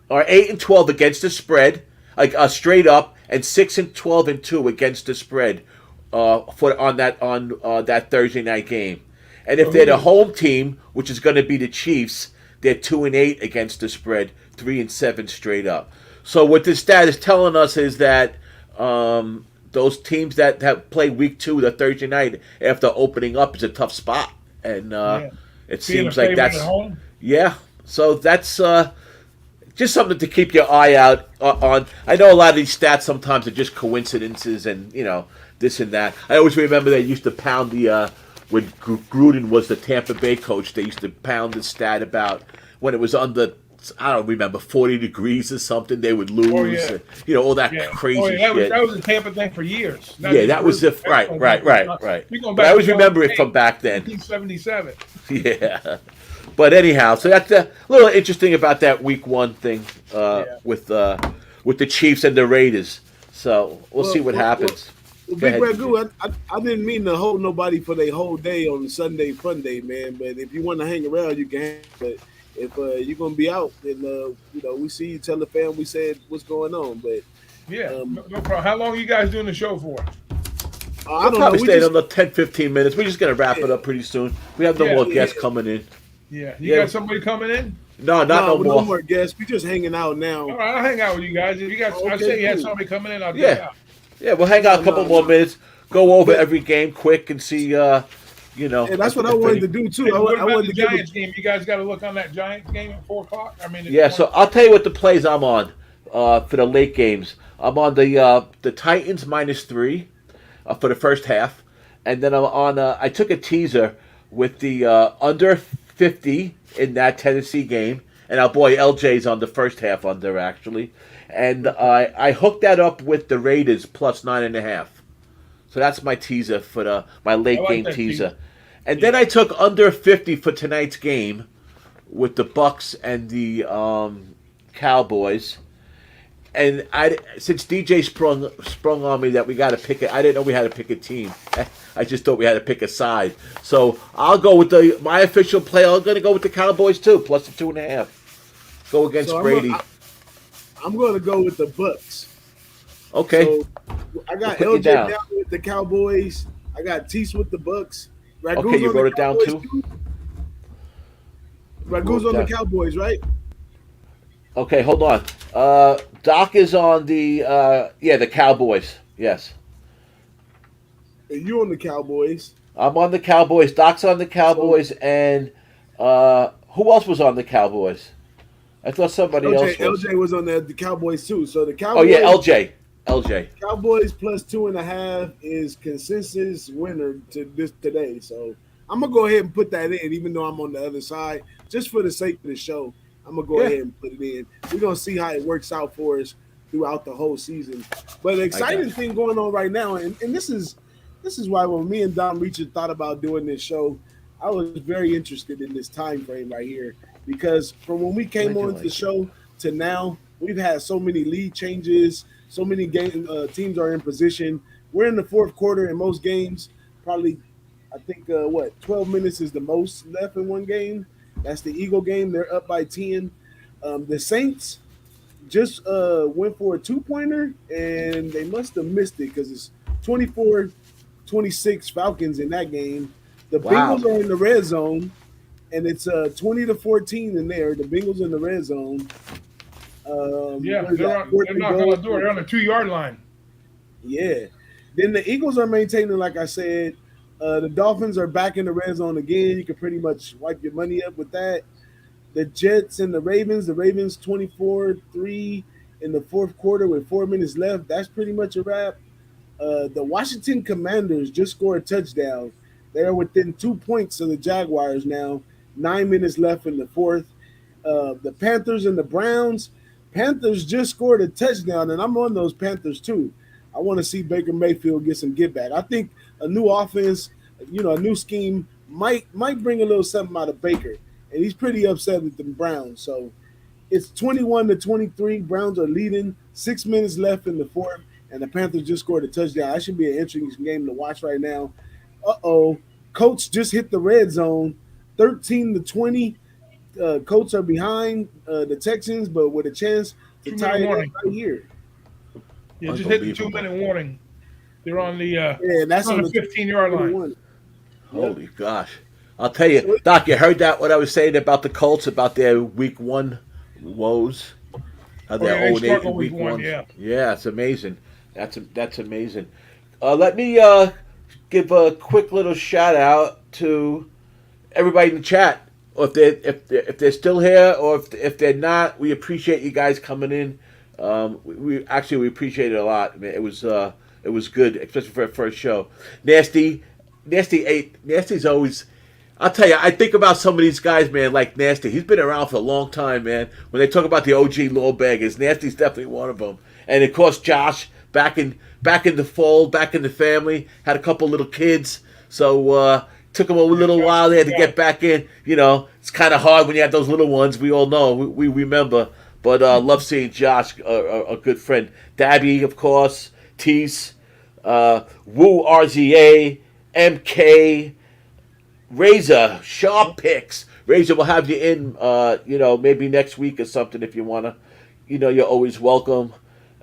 are 8-12 against the spread, like straight up, and 6-12-2 against the spread on that Thursday night game. And if they're the home team, which is going to be the Chiefs, they're 2-8 against the spread, 3-7 straight up. So what this stat is telling us is that those teams that have played week 2, the Thursday night after opening up, is a tough spot, and it seems like that's So that's just something to keep your eye out on. I know a lot of these stats sometimes are just coincidences, and this and that. I always remember they used to pound when Gruden was the Tampa Bay coach. They used to pound the stat about when it was under. I don't remember 40 degrees or something. They would lose, all that crazy shit. That was a Tampa thing for years. That was right. But I always remember it from back then. 1977. Yeah, but anyhow, so that's a little interesting about that week 1 thing with the Chiefs and the Raiders. So we'll see what happens. Big Ragoo, I didn't mean to hold nobody for their whole day on Sunday Fun Day, man. But if you want to hang around, you can. But if you're gonna be out, then we see you. Tell the fam we said what's going on. But no problem. How long are you guys doing the show for? I don't know. We stayed on the 10-15 minutes. We're just gonna wrap it up pretty soon. We have no more guests coming in. Yeah, you got somebody coming in? No more. No more guests. We just hanging out now. All right, I'll hang out with you guys. If you guys, I say you had somebody coming in, I'll get out. Yeah, we'll hang out a couple more minutes. Go over every game quick and see You know, And that's what I wanted to do too. Hey, what I about wanted the to give Giants game? You guys got to look on that Giants game at 4:00. I mean, yeah. So I'll tell you what the plays I'm on for the late games. I'm on the Titans -3 for the first half, and then I'm on. I took a teaser with the under 50 in that Tennessee game, and our boy LJ's on the first half under actually, and I hooked that up with the Raiders +9.5. So that's my teaser for my late game teaser. And then I took under 50 for tonight's game with the Bucks and the Cowboys. And since DJ sprung on me that we got to pick it, I didn't know we had to pick a team. I just thought we had to pick a side. So I'll go with my official play. I'm going to go with the Cowboys too, plus the 2.5. Go against Brady. I'm going to go with the Bucks. Okay. So I got LJ down with the Cowboys. I got Teece with the Bucks. Ragoo's okay, you wrote it down too? Ragoo's on the Cowboys, right? Okay, hold on. Doc is on the Cowboys. Yes. And you on the Cowboys. I'm on the Cowboys. Doc's on the Cowboys, and who else was on the Cowboys? I thought somebody else was. LJ was on the Cowboys too. So the Cowboys. Oh yeah, LJ. Cowboys plus 2.5 is consensus winner today. So I'm gonna go ahead and put that in, even though I'm on the other side, just for the sake of the show. I'm gonna go ahead and put it in. We're gonna see how it works out for us throughout the whole season. But the exciting thing going on right now, and this is why when me and DommyGunRici thought about doing this show, I was very interested in this time frame right here, because from when we came on the show to now, we've had so many lead changes, so many teams are in position. We're in the fourth quarter in most games. Probably, I think 12 minutes is the most left in one game. That's the Eagle game. They're up by 10. The Saints just went for a two-pointer, and they must have missed it because it's 24-26 Falcons in that game. The Bengals are in the red zone, and it's 20-14 in there. The Bengals in the red zone. They're not going to do it. They're on the 2-yard line. Yeah. Then the Eagles are maintaining, like I said. The Dolphins are back in the red zone again. You can pretty much wipe your money up with that. The Jets and the Ravens 24-3 in the fourth quarter with 4 minutes left. That's pretty much a wrap. The Washington Commanders just scored a touchdown. They're within 2 points of the Jaguars now. 9 minutes left in the fourth. The Panthers and the Browns. Panthers just scored a touchdown, and I'm on those Panthers too. I want to see Baker Mayfield get some get back. I think a new offense, a new scheme might bring a little something out of Baker, and he's pretty upset with the Browns. So it's 21-23. Browns are leading. 6 minutes left in the fourth, and the Panthers just scored a touchdown. That should be an interesting game to watch right now. Colts just hit the red zone, 13-20. Colts are behind the Texans, but with a chance to tie it up right here. Yeah, just hit the 2-minute warning. They're on the that's on the 15-yard line. Holy gosh. I'll tell you, Doc, you heard that what I was saying about the Colts, about their week 1 woes? How they're 0-8 in week 1. Yeah, it's amazing. That's amazing. Let me give a quick little shout out to everybody in the chat. Or if they're still here, or if they're not, we appreciate you guys coming in. We appreciate it a lot. I mean, it was good, especially for our first show. Nasty's always. I'll tell you, I think about some of these guys, man, like Nasty. He's been around for a long time, man. When they talk about the OG law baggers, Nasty's definitely one of them. And of course, Josh, back in the fold, back in the family, had a couple little kids, so. Took them a little while there to get back in. It's kind of hard when you have those little ones. We all know. We remember. But love seeing Josh, a good friend. Dabby, of course. Teece. Woo RZA. MK. Razor. Sharp Picks. Razor will have you in, maybe next week or something if you want to. You're always welcome.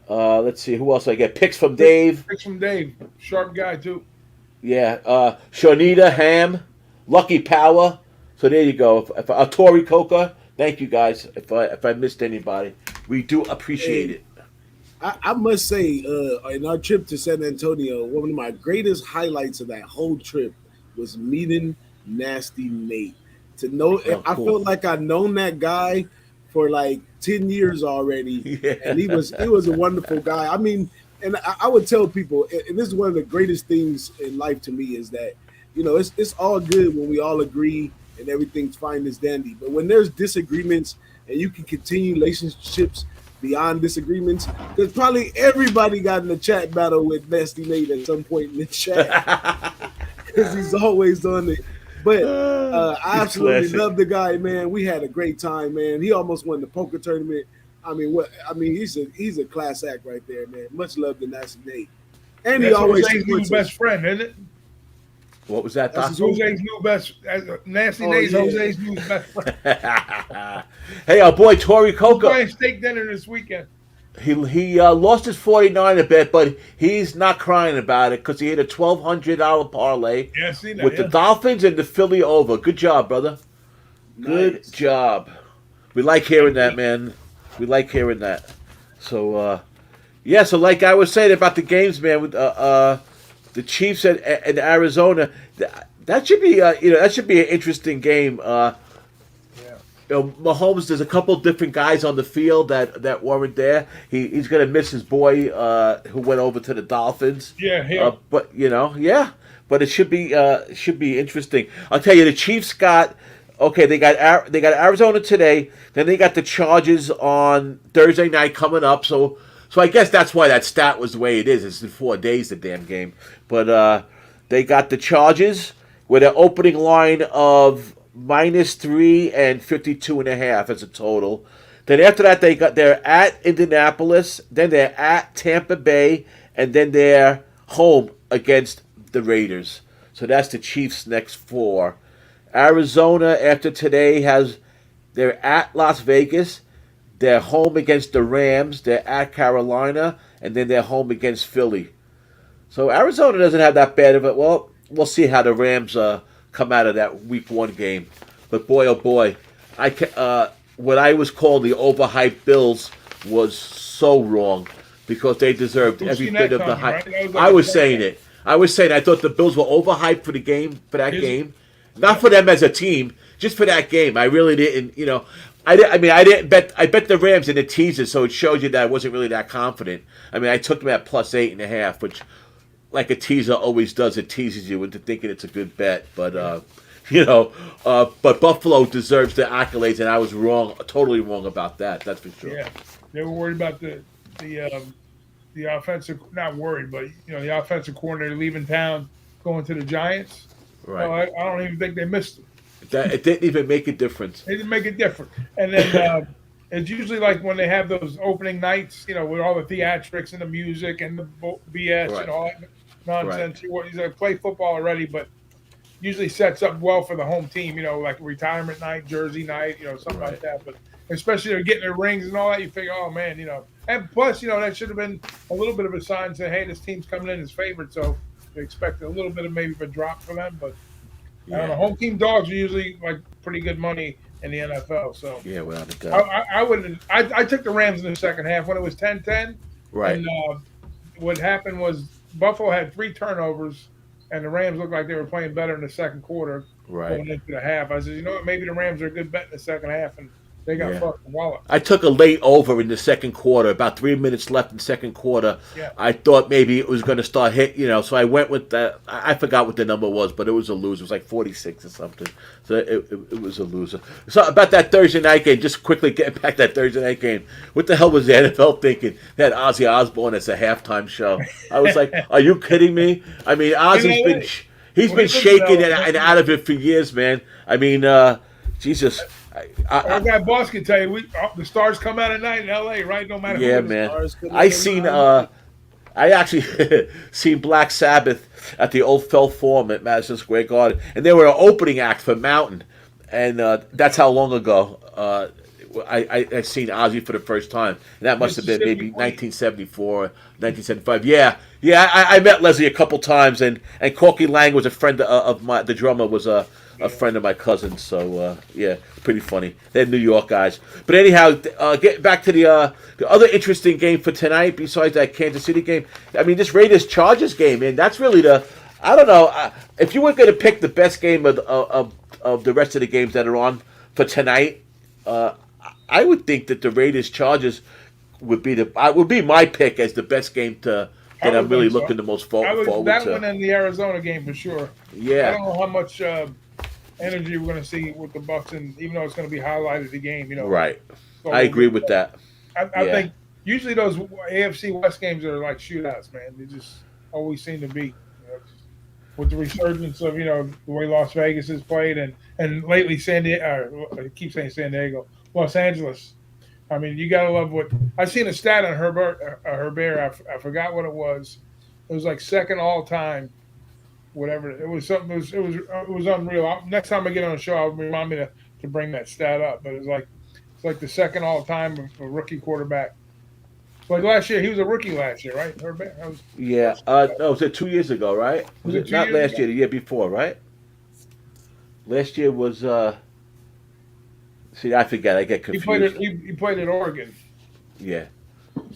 Let's see. Who else I get? Picks from Dave. Picks from Dave. Sharp guy, too. Yeah, Shonita, Ham, Lucky Power. So there you go. Tori Coca. Thank you guys. If I missed anybody, we do appreciate it. I must say, in our trip to San Antonio, one of my greatest highlights of that whole trip was meeting Nasty Nate. To know, Oh, I cool. felt like I'd known that guy for like 10 years already, Yeah. and he was a wonderful guy. I mean, and I would tell people, and this is one of the greatest things in life to me, is that, you know, it's all good when we all agree and everything's fine as dandy. But when there's disagreements and you can continue relationships beyond disagreements, because probably everybody got in a chat battle with Nasty Nate at some point in the chat, because he's always on it. But I absolutely love the guy, man. We had a great time, man. He almost won the poker tournament. I mean, he's a class act right there, man. Much love to Nasty Nate. And he always Jose's new best friend, isn't it? What was that? That's Jose's new best. Nasty Nate's Jose's new best friend. Hey, our boy Tori Coco. Playing steak dinner this weekend. He lost his 49 a bit, but he's not crying about it because he hit a $1,200 parlay with the Dolphins and the Philly over. Good job, brother. Nice. Good job. We like hearing that, man. We like hearing that. So, yeah. So, like I was saying about the games, man, with the Chiefs and Arizona, that should be that should be an interesting game. You know, Mahomes, there's a couple different guys on the field that weren't there. He's going to miss his boy who went over to the Dolphins. Yeah. But, you know, yeah. But it should be interesting. I'll tell you, the Chiefs got they got Arizona today. Then they got the Chargers on Thursday night coming up. So I guess that's why that stat was the way it is. It's in 4 days, the damn game. But they got the Chargers with an opening line of -3 and 52.5 as a total. Then after that, they're at Indianapolis, then they're at Tampa Bay, and then they're home against the Raiders. So that's the Chiefs' next 4. Arizona after today they're at Las Vegas, they're home against the Rams, they're at Carolina, and then they're home against Philly. So Arizona doesn't have that bad of it. Well, we'll see how the Rams come out of that Week 1 game. But boy, oh boy, what I was calling the overhyped Bills was so wrong because they deserved every bit of the hype. Right? I was saying it. I thought the Bills were overhyped for that game. Not for them as a team, just for that game. I really didn't, you know. I didn't bet. I bet the Rams in the teasers, so it shows you that I wasn't really that confident. I mean, I took them at +8.5, which, like a teaser always does, it teases you into thinking it's a good bet. But but Buffalo deserves the accolades, and I was wrong, totally wrong about that. That's for sure. Yeah, they were worried about the offensive. Not worried, but the offensive coordinator leaving town, going to the Giants. Right. No, I don't even think they missed him. It didn't even make a difference. They didn't make a difference. And then it's usually like when they have those opening nights, with all the theatrics and the music and the BS and all that nonsense. Right. He's play football already, but usually sets up well for the home team, like retirement night, jersey night, something like that. But especially they're getting their rings and all that, you figure, oh, man, And plus, that should have been a little bit of a sign saying, hey, this team's coming in as favorite, so they expect a little bit of maybe of a drop for them. But I don't know. Home team dogs are usually like pretty good money in the NFL. So yeah, without a doubt. I wouldn't. I took the Rams in the second half when it was 10-10. Right. And what happened was Buffalo had 3 turnovers, and the Rams looked like they were playing better in the second quarter. Right. Going into the half, I said, you know what? Maybe the Rams are a good bet in the second half, and they got fucking walloped. I took a late over in the second quarter, about 3 minutes left in the second quarter. Yeah. I thought maybe it was going to start hit, so I went with that. I forgot what the number was, but it was a loser. It was like 46 or something. So it was a loser. So about that Thursday night game, just quickly getting back to that Thursday night game, what the hell was the NFL thinking? They had Ozzy Osbourne as a halftime show. I was like, are you kidding me? I mean, Ozzy's been shaking and out of it for years, man. I mean, Jesus. Our guy Boss can tell you, the stars come out at night in L.A., right? No matter who man. The I actually seen Black Sabbath at the Old Fell Forum at Madison Square Garden, and they were an opening act for Mountain, and that's how long ago I seen Ozzy for the first time, and that must have been maybe 1974, 1975. Yeah, I met Leslie a couple times, and Corky Lang was a friend of the drummer was a friend of my cousin, so pretty funny. They're New York guys. But anyhow, getting back to the other interesting game for tonight, besides that Kansas City game, I mean, this Raiders-Chargers game, man, that's really I don't know. If you were going to pick the best game of the rest of the games that are on for tonight, I would think that the Raiders Chargers would be my pick as the best game that I'm really looking the most forward that to. one and the Arizona game for sure. Yeah. I don't know how much energy we're going to see with the Bucks, and even though it's going to be highlighted the game, Right. So I agree with that. I think usually those AFC West games are like shootouts, man. They just always seem to be. With the resurgence of the way Las Vegas has played, and lately I keep saying San Diego, Los Angeles. I mean, you gotta love what I seen a stat on Herbert. I forgot what it was. It was like second all time, whatever. It was something. It was unreal. Next time I get on the show, I'll remind me to bring that stat up. But it's like the second all time of a rookie quarterback. Like last year, he was a rookie last year, right? Herbert? No, was it 2 years ago, right? Was it not last year, the year before, right? Last year was see, I forget, I get confused. He played at Oregon. Yeah.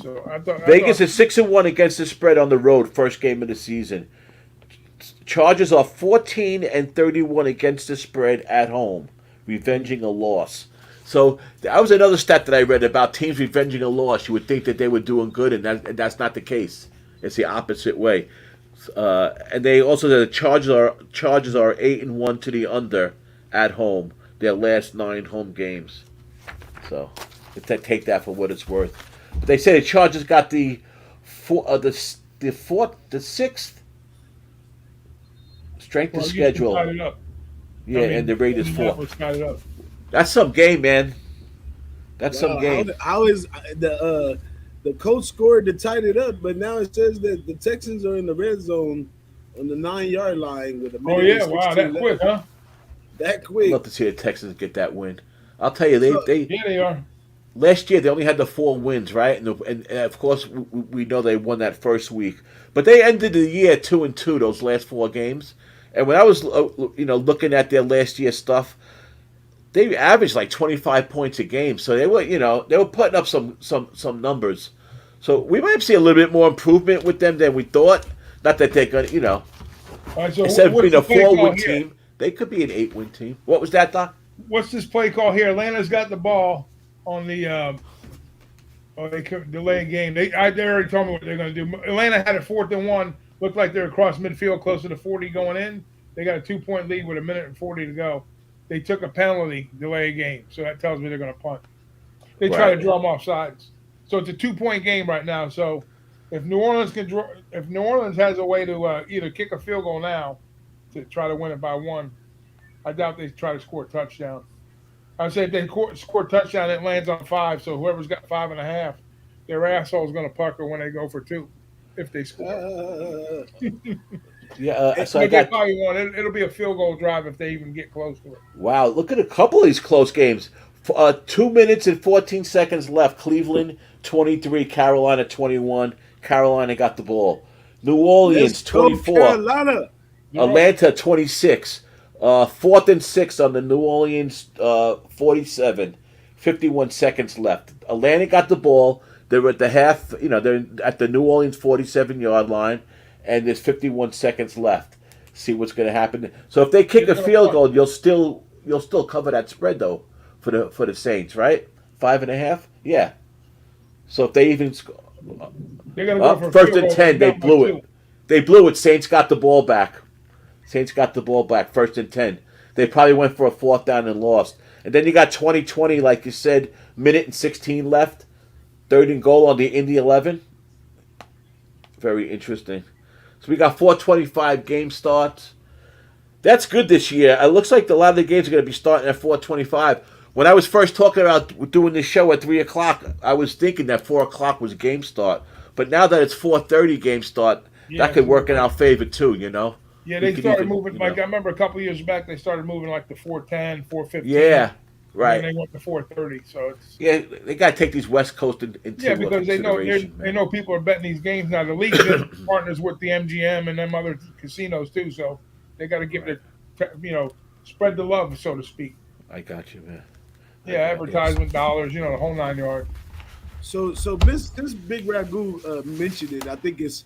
So I thought Vegas is 6-1 against the spread on the road, first game of the season. Chargers are 14-31 against the spread at home, revenging a loss. So that was another stat that I read about teams revenging a loss. You would think that they were doing good, and that's not the case. It's the opposite way. And they also said the Chargers are 8-1 to the under at home. Their last 9 home games. So take that for what it's worth. But they say the Chargers got the 6th strength of schedule. Yeah, and the Raiders 4th. That's some game, man. That's some game. How is the coach scored to tighten it up, but now it says that the Texans are in the red zone on the 9-yard line with a minute. Oh yeah, wow, that quick, huh? That quick. I'd love to see the Texans get that win. I'll tell you, they are. Last year they only had the 4 wins, right? And of course we know they won that first week, but they ended the year 2-2 those last 4 games. And when I was looking at their last year stuff, they averaged like 25 points a game, so they were putting up some numbers. So we might see a little bit more improvement with them than we thought. Not that they're gonna, Right, so instead of being a 4-win team, team, they could be an 8-win team. What was that, Doc? What's this play call here? Atlanta's got the ball on the. They could delay a game. They already told me what they're going to do. Atlanta had a 4th and 1. Looked like they're across midfield, closer to 40 going in. They got a 2-point lead with 1:40 to go. They took a penalty, delay a game, so that tells me they're going to punt. They try to draw them off sides, so it's a 2-point game right now. So if New Orleans has a way to either kick a field goal now to try to win it by 1, I doubt they try to score a touchdown. I say if they score a touchdown, it lands on 5. So whoever's got 5.5, their asshole is going to pucker when they go for 2, if they score. Yeah, so it'll be a field goal drive if they even get close to it. Wow, look at a couple of these close games. 2 minutes and 14 seconds left. Cleveland 23, Carolina 21. Carolina got the ball. New Orleans 24. Carolina. Atlanta 26. 4th and 6 on the New Orleans 47. 51 seconds left. Atlanta got the ball. They're at the half. They're at the New Orleans 47-yard line. And there's 51 seconds left. See what's going to happen. So if they kick a field goal, you'll still cover that spread though for the Saints, right? 5.5, yeah. So if they even they're going to go for 1st and 10, they blew it. They blew it. Saints got the ball back. 1st and 10. They probably went for a 4th down and lost. And then you got 2020, like you said, 1:16 left. 3rd and goal on the Indy 11. Very interesting. So we got 4:25 game starts. That's good this year. It looks like a lot of the games are going to be starting at 4:25. When I was first talking about doing this show at 3 o'clock, I was thinking that 4 o'clock was game start. But now that it's 4:30 game start, that could work in our favor too, Yeah, they started moving. Like I remember a couple of years back, they started moving like the 4:10, 4:15. Yeah, right. And they went to 4:30. So it's they got to take these West Coast into because they know people are betting these games now. The league partners with the MGM and them other casinos too, so they got to give it, spread the love, so to speak. I got you, man. Advertisement dollars, the whole 9 yards. So this Big Ragoo mentioned it. I think it's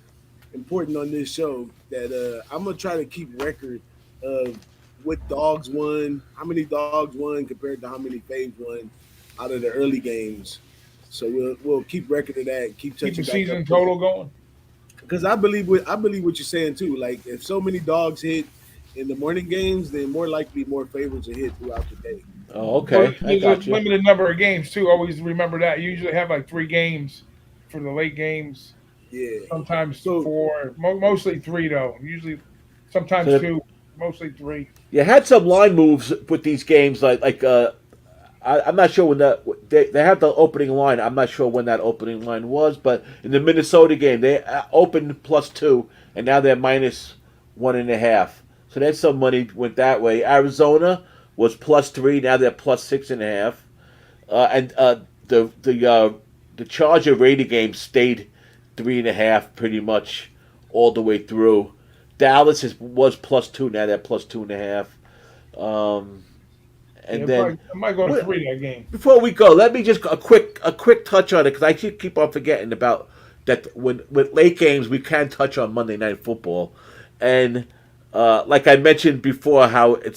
important on this show that I'm gonna try to keep record of what dogs won, how many dogs won compared to how many faves won out of the early games. So we'll keep record of that. Keep Keep the touching back season up total going. because I believe what you're saying too. Like if so many dogs hit in the morning games, then more likely more favorites will hit throughout the day. Oh, Well, okay. I there's got a you. limited number of games too. Always remember that. You usually have like 3 games for the late games. Yeah. Sometimes So 4, mostly 3 though. Usually, sometimes So 2, mostly 3. you had some line moves with these games, I'm not sure when they have the opening line. I'm not sure when that opening line was, but in the Minnesota game, they opened +2, and now they're -1.5. So that's some money went that way. Arizona was +3, now they're +6.5, and the Charger Raider game stayed 3.5 pretty much all the way through. Dallas was +2, now they're +2.5. And Yeah, then I might go to 3 that game. before we go, let me just a quick touch on it because I keep on forgetting about that. When with late games, we can touch on Monday Night Football, and like I mentioned before, how it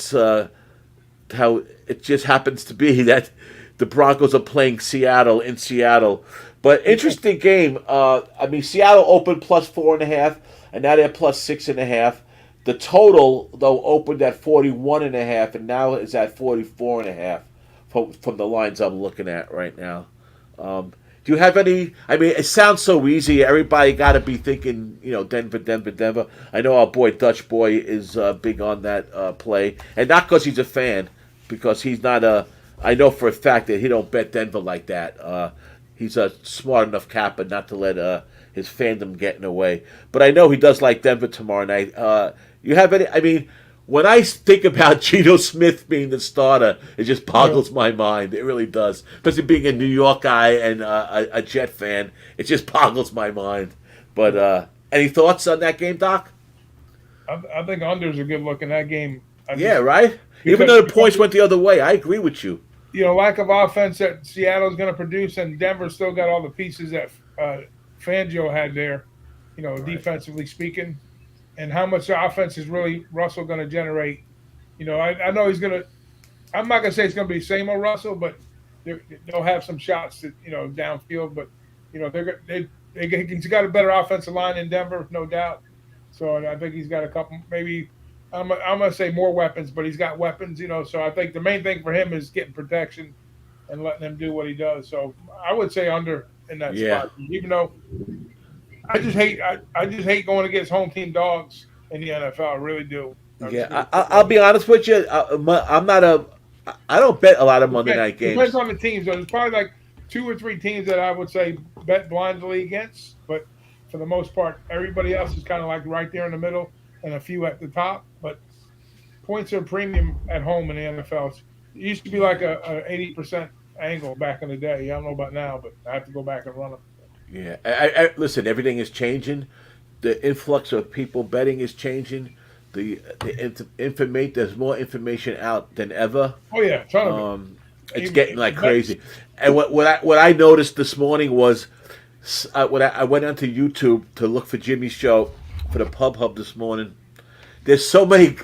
just happens to be that the Broncos are playing Seattle in Seattle. But interesting game. I mean, Seattle opened +4.5, and now they're +6.5. The total, though, opened at 41.5, and now is at 44.5 from the lines I'm looking at right now. Do you have any? I mean, it sounds so easy. Everybody got to be thinking, Denver, Denver, Denver. I know our boy Dutch Boy is big on that play, and not because he's a fan, because he's not a. I know for a fact that he don't bet Denver like that. He's a smart enough capper not to let his fandom get in the way. But I know he does like Denver tomorrow night. You have any? I mean, when I think about Geno Smith being the starter, it just boggles my mind. It really does. Especially being a New York guy and a Jet fan, it just boggles my mind. But any thoughts on that game, Doc? I think unders are good look in that game. Right? Even though the points went the other way, I agree with you. Lack of offense that Seattle's going to produce, and Denver still got all the pieces that Fangio had there, defensively speaking. And how much offense is really Russell going to generate? I know he's going to. I'm not going to say it's going to be same old Russell, but they'll have some shots that downfield. But he's got a better offensive line in Denver, no doubt. So I think he's got a couple, maybe I'm going to say more weapons, but he's got weapons. So I think the main thing for him is getting protection and letting him do what he does. So I would say under in that spot, even though. I just hate going against home team dogs in the NFL. I really do. I'll be honest with you. I don't bet a lot of Monday night games. Depends on the teams. There's probably like 2 or 3 teams that I would say bet blindly against. But for the most part, everybody else is kind of like right there in the middle and a few at the top. But points are premium at home in the NFL. It used to be like a 80% angle back in the day. I don't know about now, but I have to go back and run them. Yeah, I listen. Everything is changing. The influx of people betting is changing. The information. There's more information out than ever. Oh yeah, ton of it. It's getting like crazy. And what I noticed this morning was when I went onto YouTube to look for Jimmy's show for the Pub Hub this morning. There's so many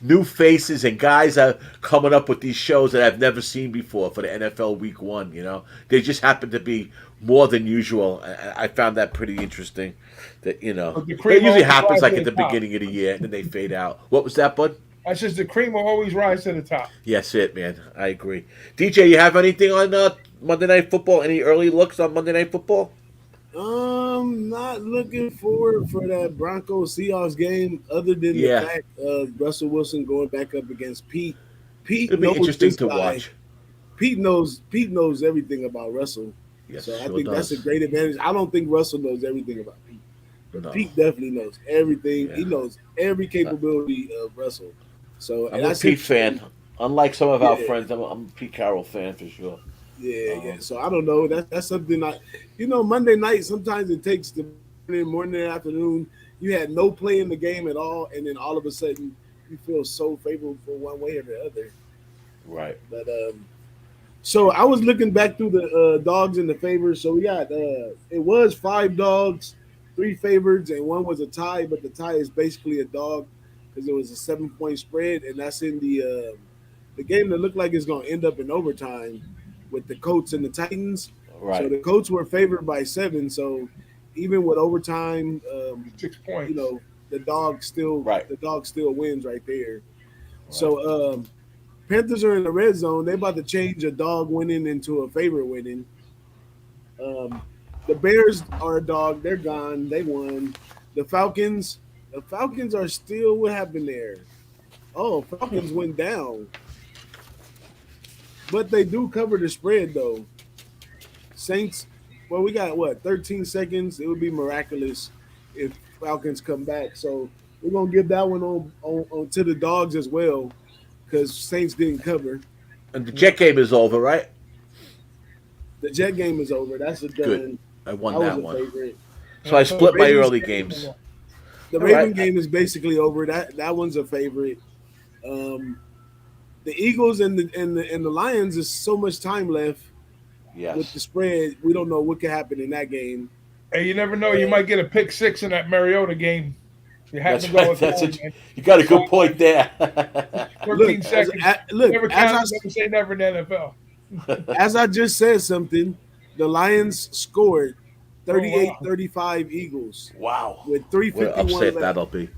new faces and guys are coming up with these shows that I've never seen before for the NFL Week 1. They just happen to be more than usual. I found that pretty interesting. That it usually happens like at the beginning of the year and then they fade out. What was that, bud? That's just the cream will always rise to the top. Yes, man. I agree. DJ, you have anything on Monday Night Football? Any early looks on Monday Night Football? Not looking forward for that Broncos Seahawks game, other than the fact of Russell Wilson going back up against Pete. It'll be interesting to watch. Pete knows everything about Russell. Yes, so I think that's a great advantage. I don't think Russell knows everything about Pete. But Pete definitely knows everything. Yeah. He knows every capability of Russell. So I'm a Pete fan. Unlike some of our friends, I'm a Pete Carroll fan for sure. Yeah. So I don't know. That's something Monday night, sometimes it takes the morning and afternoon. You had no play in the game at all, and then all of a sudden you feel so favorable for one way or the other. Right. But so I was looking back through the dogs and the favors. So we got it was 5 dogs 3 favorites and one was a tie, but the tie is basically a dog because it was a 7-point spread, and that's in the game that looked like it's going to end up in overtime with the Colts and the Titans. Right. So the Colts were favored by 7. So even with overtime, 6 points. you know, the dog still wins right there. Right. So Panthers are in the red zone. They're about to change a dog winning into a favorite winning. The Bears are a dog. They're gone. They won. The Falcons are still. What happened there? Oh, Falcons went down. But they do cover the spread, though. Saints, well, we got, 13 seconds? It would be miraculous if Falcons come back. So we're going to give that one on to the dogs as well because Saints didn't cover. And the Jet game is over, right? The Jet game is over. That's a done. Good. I won that one. Favorite. So I split my early games. The Raven game is basically over. That one's a favorite. The Eagles and the Lions is so much time left. Yes. With the spread, we don't know what could happen in that game. Hey, you never know. You might get a pick 6 in that Mariota game. You have to go with you got a good point there. 13 seconds. Never say never in the NFL. As I just said something, the Lions scored 38-35 Eagles. Wow. With 3:51 upset left. that'll be.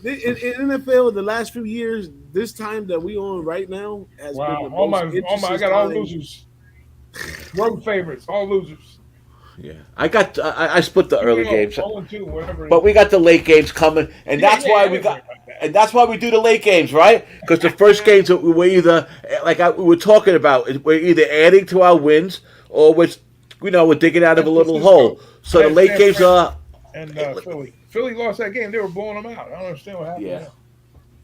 In NFL, the last few years, this time that we on right now has been the most interesting I got all time. losers. Road favorites, all losers. Yeah, I split the early games, 0-2, whatever. but we got the late games coming, and that's why we got, and that's why we do the late games, right? Because the first games we're either we were talking about, we're either adding to our wins or we're digging out of a little hole. So the late games are. And Philly lost that game. They were blowing them out. I don't understand what happened.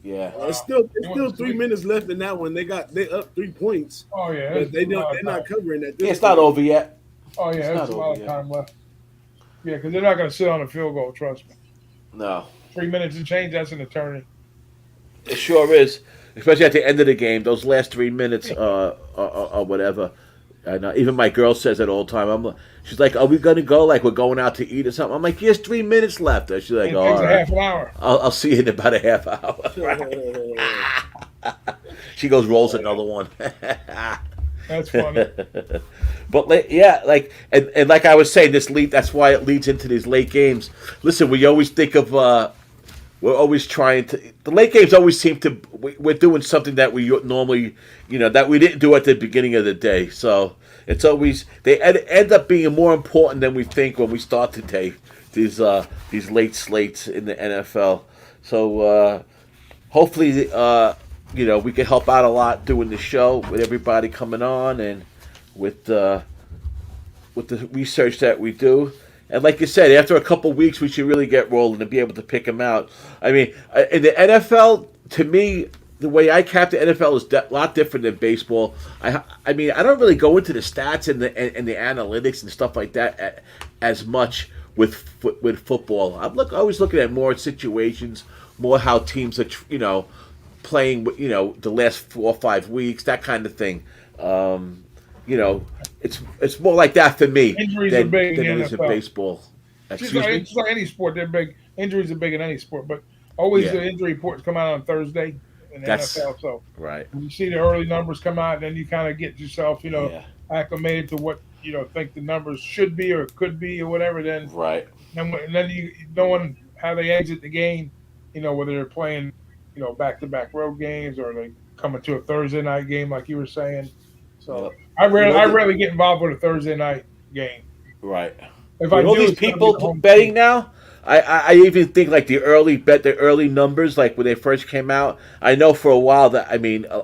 Yeah. There's still 3 minutes left in that one. They up 3 points. Oh yeah, but they're not covering that. It's not over yet. Oh yeah, there's a lot of time left. Yeah, because they're not going to sit on a field goal. Trust me. No. 3 minutes and change. That's an eternity. It sure is, especially at the end of the game. Those last 3 minutes, or whatever. And even my girl says it all the time. She's like, "Are we gonna go? Like we're going out to eat or something?" I'm like, "Yes, 3 minutes left." And she's like, It "Oh, takes all a right. half an hour. I'll see you in about a half hour." She goes, rolls another one. That's funny. But and like I was saying, that's why it leads into these late games. Listen, we always think of we're always trying to. The late games always seem to. We're doing something that we normally, that we didn't do at the beginning of the day. So it's always they end up being more important than we think when we start the day. These late slates in the NFL. So hopefully, we can help out a lot doing the show with everybody coming on and with the research that we do. And like you said, after a couple weeks, we should really get rolling and be able to pick them out. I mean, in the NFL, to me, the way I cap the NFL is a lot different than baseball. I mean, I don't really go into the stats and the analytics and stuff like that as much with football. I'm always looking at more situations, more how teams are, playing, the last 4 or 5 weeks, that kind of thing. It's more like that for me Injuries than are big it in is in NFL. baseball. It's like any sport, they're big. Injuries are big in any sport, but always the injury reports come out on Thursday in the NFL. So right. when you see the early numbers come out, then you kind of get yourself, acclimated to what think the numbers should be or could be or whatever. Then right. And then you knowing how they exit the game, whether they're playing, back-to-back road games or they coming to a Thursday night game like you were saying. So I rarely get involved with a Thursday night game. Right. If I all these people betting now, I even think like the early numbers, like when they first came out. I know for a while that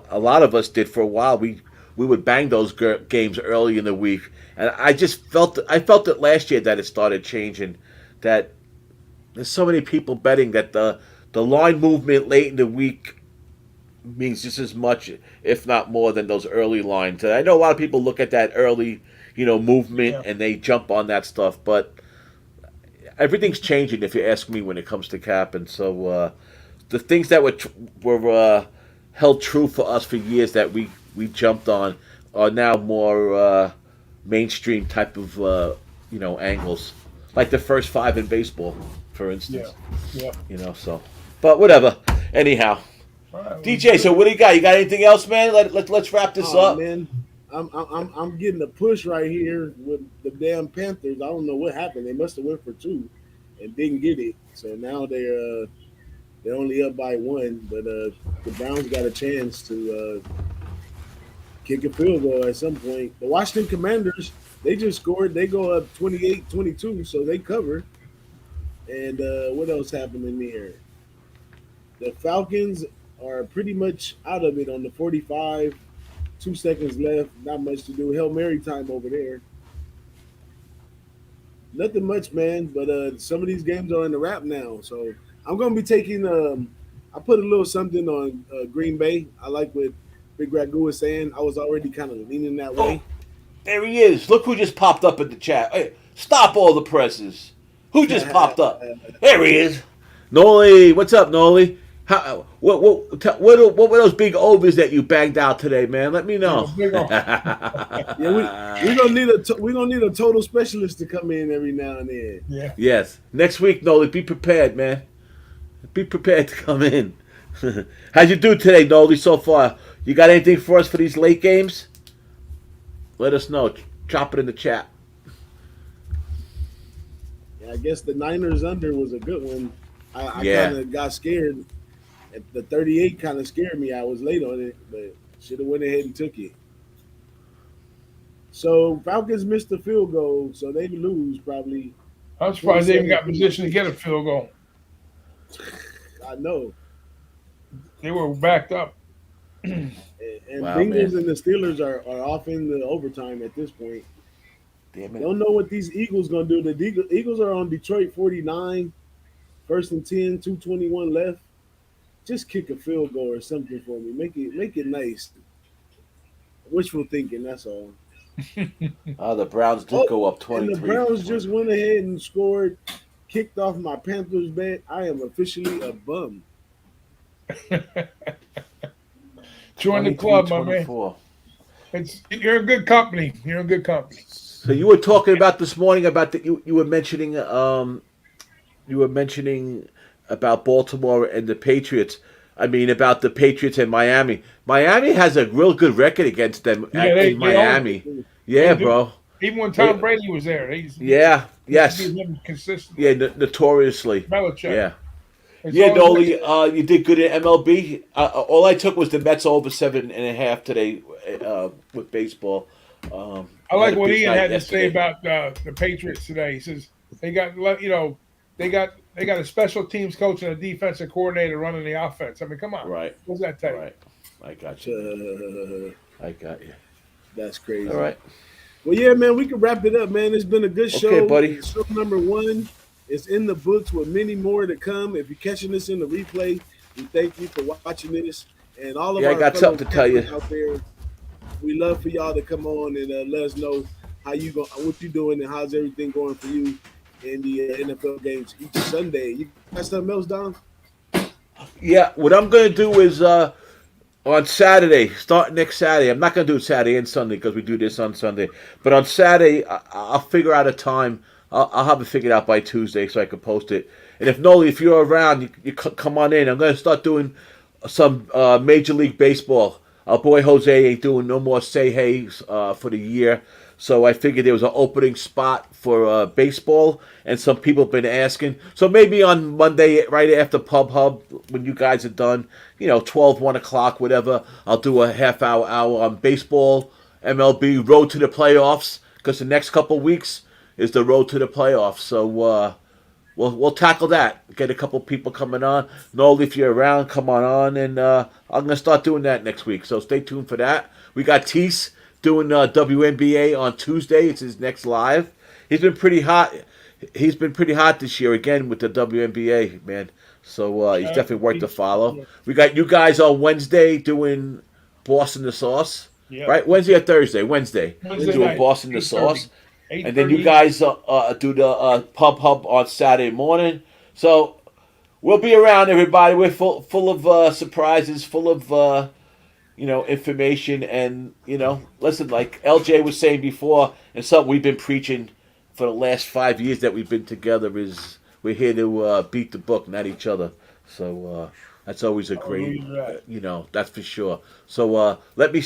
a lot of us did for a while. We would bang those games early in the week, and I felt it last year that it started changing. That there's so many people betting that the line movement late in the week means just as much, if not more, than those early lines. And I know a lot of people look at that early, movement and they jump on that stuff, but everything's changing, if you ask me, when it comes to cap. And so the things that were held true for us for years that we jumped on are now more mainstream type of angles. like the first 5 in baseball, for instance. Yeah. You know, so. But whatever. Anyhow. All right, DJ, so what do you got? You got anything else, man? Let's wrap this up. Man, I'm getting a push right here with the damn Panthers. I don't know what happened. They must have went for 2 and didn't get it. So now they're only up by 1. But the Browns got a chance to kick a field goal at some point. The Washington Commanders, they just scored. They go up 28-22, so they cover. And what else happened in there? The Falcons are pretty much out of it on the 45. 2 seconds left. Not much to do. Hail Mary time over there. Nothing much, man. But some of these games are in the wrap now. So I'm going to be taking I put a little something on Green Bay. I like what Big Ragoo was saying. I was already kind of leaning that way. There he is. Look who just popped up in the chat. Hey, stop all the presses. Who just popped up? There he is. Noli. What's up, Noli? What were those big overs that you banged out today, man? Let me know. Yeah, we're gonna need a total specialist to come in every now and then. Yeah. Yes. Next week, Noli, be prepared, man. Be prepared to come in. How'd you do today, Noli, so far? You got anything for us for these late games? Let us know. Drop it in the chat. Yeah, I guess the Niners under was a good one. I kind of got scared. The 38 kind of scared me. I was late on it, but should have went ahead and took it. So Falcons missed the field goal, so they lose probably. I'm surprised they even got position to get a field goal. I know. They were backed up. And Wow, Bengals man. and the Steelers are off in the overtime at this point. Damn it. Don't know what these Eagles going to do. The Eagles are on Detroit 49, 1st and 10, 2:21 left. Just kick a field goal or something for me. Make it nice. Wishful thinking, that's all. The Browns did go up 23. And the Browns just went ahead and scored, kicked off my Panthers bet. I am officially a bum. Join the club, my man. You're in good company. You're in good company. So you were talking about this morning about you were mentioning about Baltimore and the Patriots. I mean, about the Patriots and Miami. Miami has a real good record against them in Miami. Yeah, bro. Even when Tom Brady was there. Yes. Consistent. Yeah, notoriously. Belichick. Yeah. Noli, you did good in MLB. All I took was the Mets over 7.5 today with baseball. I like what Ian had to say about the Patriots today. He says they got a special teams coach and a defensive coordinator running the offense. I mean, come on. Right. What's that take? Right. I got you. I got you. That's crazy. All right. Well, yeah, man, we can wrap it up, man. It's been a good show. Okay, buddy. Show number 1 is in the books with many more to come. If you're catching this in the replay, we thank you for watching this. And all of our I got something to tell you out there. We love for y'all to come on and let us know what you're doing and how's everything going for you in the NFL games each Sunday. You got something else, Dom? Yeah, what I'm going to do is on Saturday, start next Saturday. I'm not going to do it Saturday and Sunday because we do this on Sunday. But on Saturday, I'll figure out a time. I'll have it figured out by Tuesday so I can post it. And if you're around, you come on in. I'm going to start doing some Major League Baseball. Our boy Jose ain't doing no more say hey's for the year. So I figured there was an opening spot for baseball, and some people have been asking. So maybe on Monday, right after Pub Hub, when you guys are done, 12, 1 o'clock, whatever, I'll do a half-hour on baseball, MLB, road to the playoffs, because the next couple weeks is the road to the playoffs. So we'll tackle that. Get a couple people coming on. Noel, if you're around, come on, and I'm going to start doing that next week. So stay tuned for that. We got Teece doing WNBA on Tuesday. It's his next live. He's been pretty hot. He's been pretty hot this year again with the WNBA, man. So he's definitely worth the follow. We got you guys on Wednesday doing Boston the Sauce. Yeah. Right? Wednesday or Thursday? Wednesday doing night, Boston the 8:30. Sauce. And then you guys do the Pub Hub on Saturday morning. So we'll be around, everybody. We're full of surprises, full of information, and listen, like LJ was saying before, and something we've been preaching for the last 5 years that we've been together is we're here to beat the book, not each other. So that's always a great, that's for sure. So let me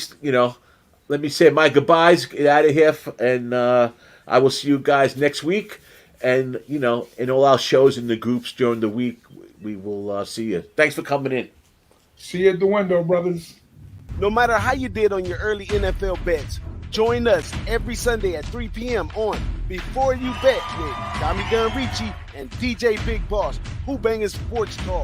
say my goodbyes, get out of here, and I will see you guys next week. And, in all our shows in the groups during the week, we will see you. Thanks for coming in. See you at the window, brothers. No matter how you did on your early NFL bets, join us every Sunday at 3 p.m. on Before You Bet with DommyGunRici and DJ Bigboss, Who-Bangin Sports Talk.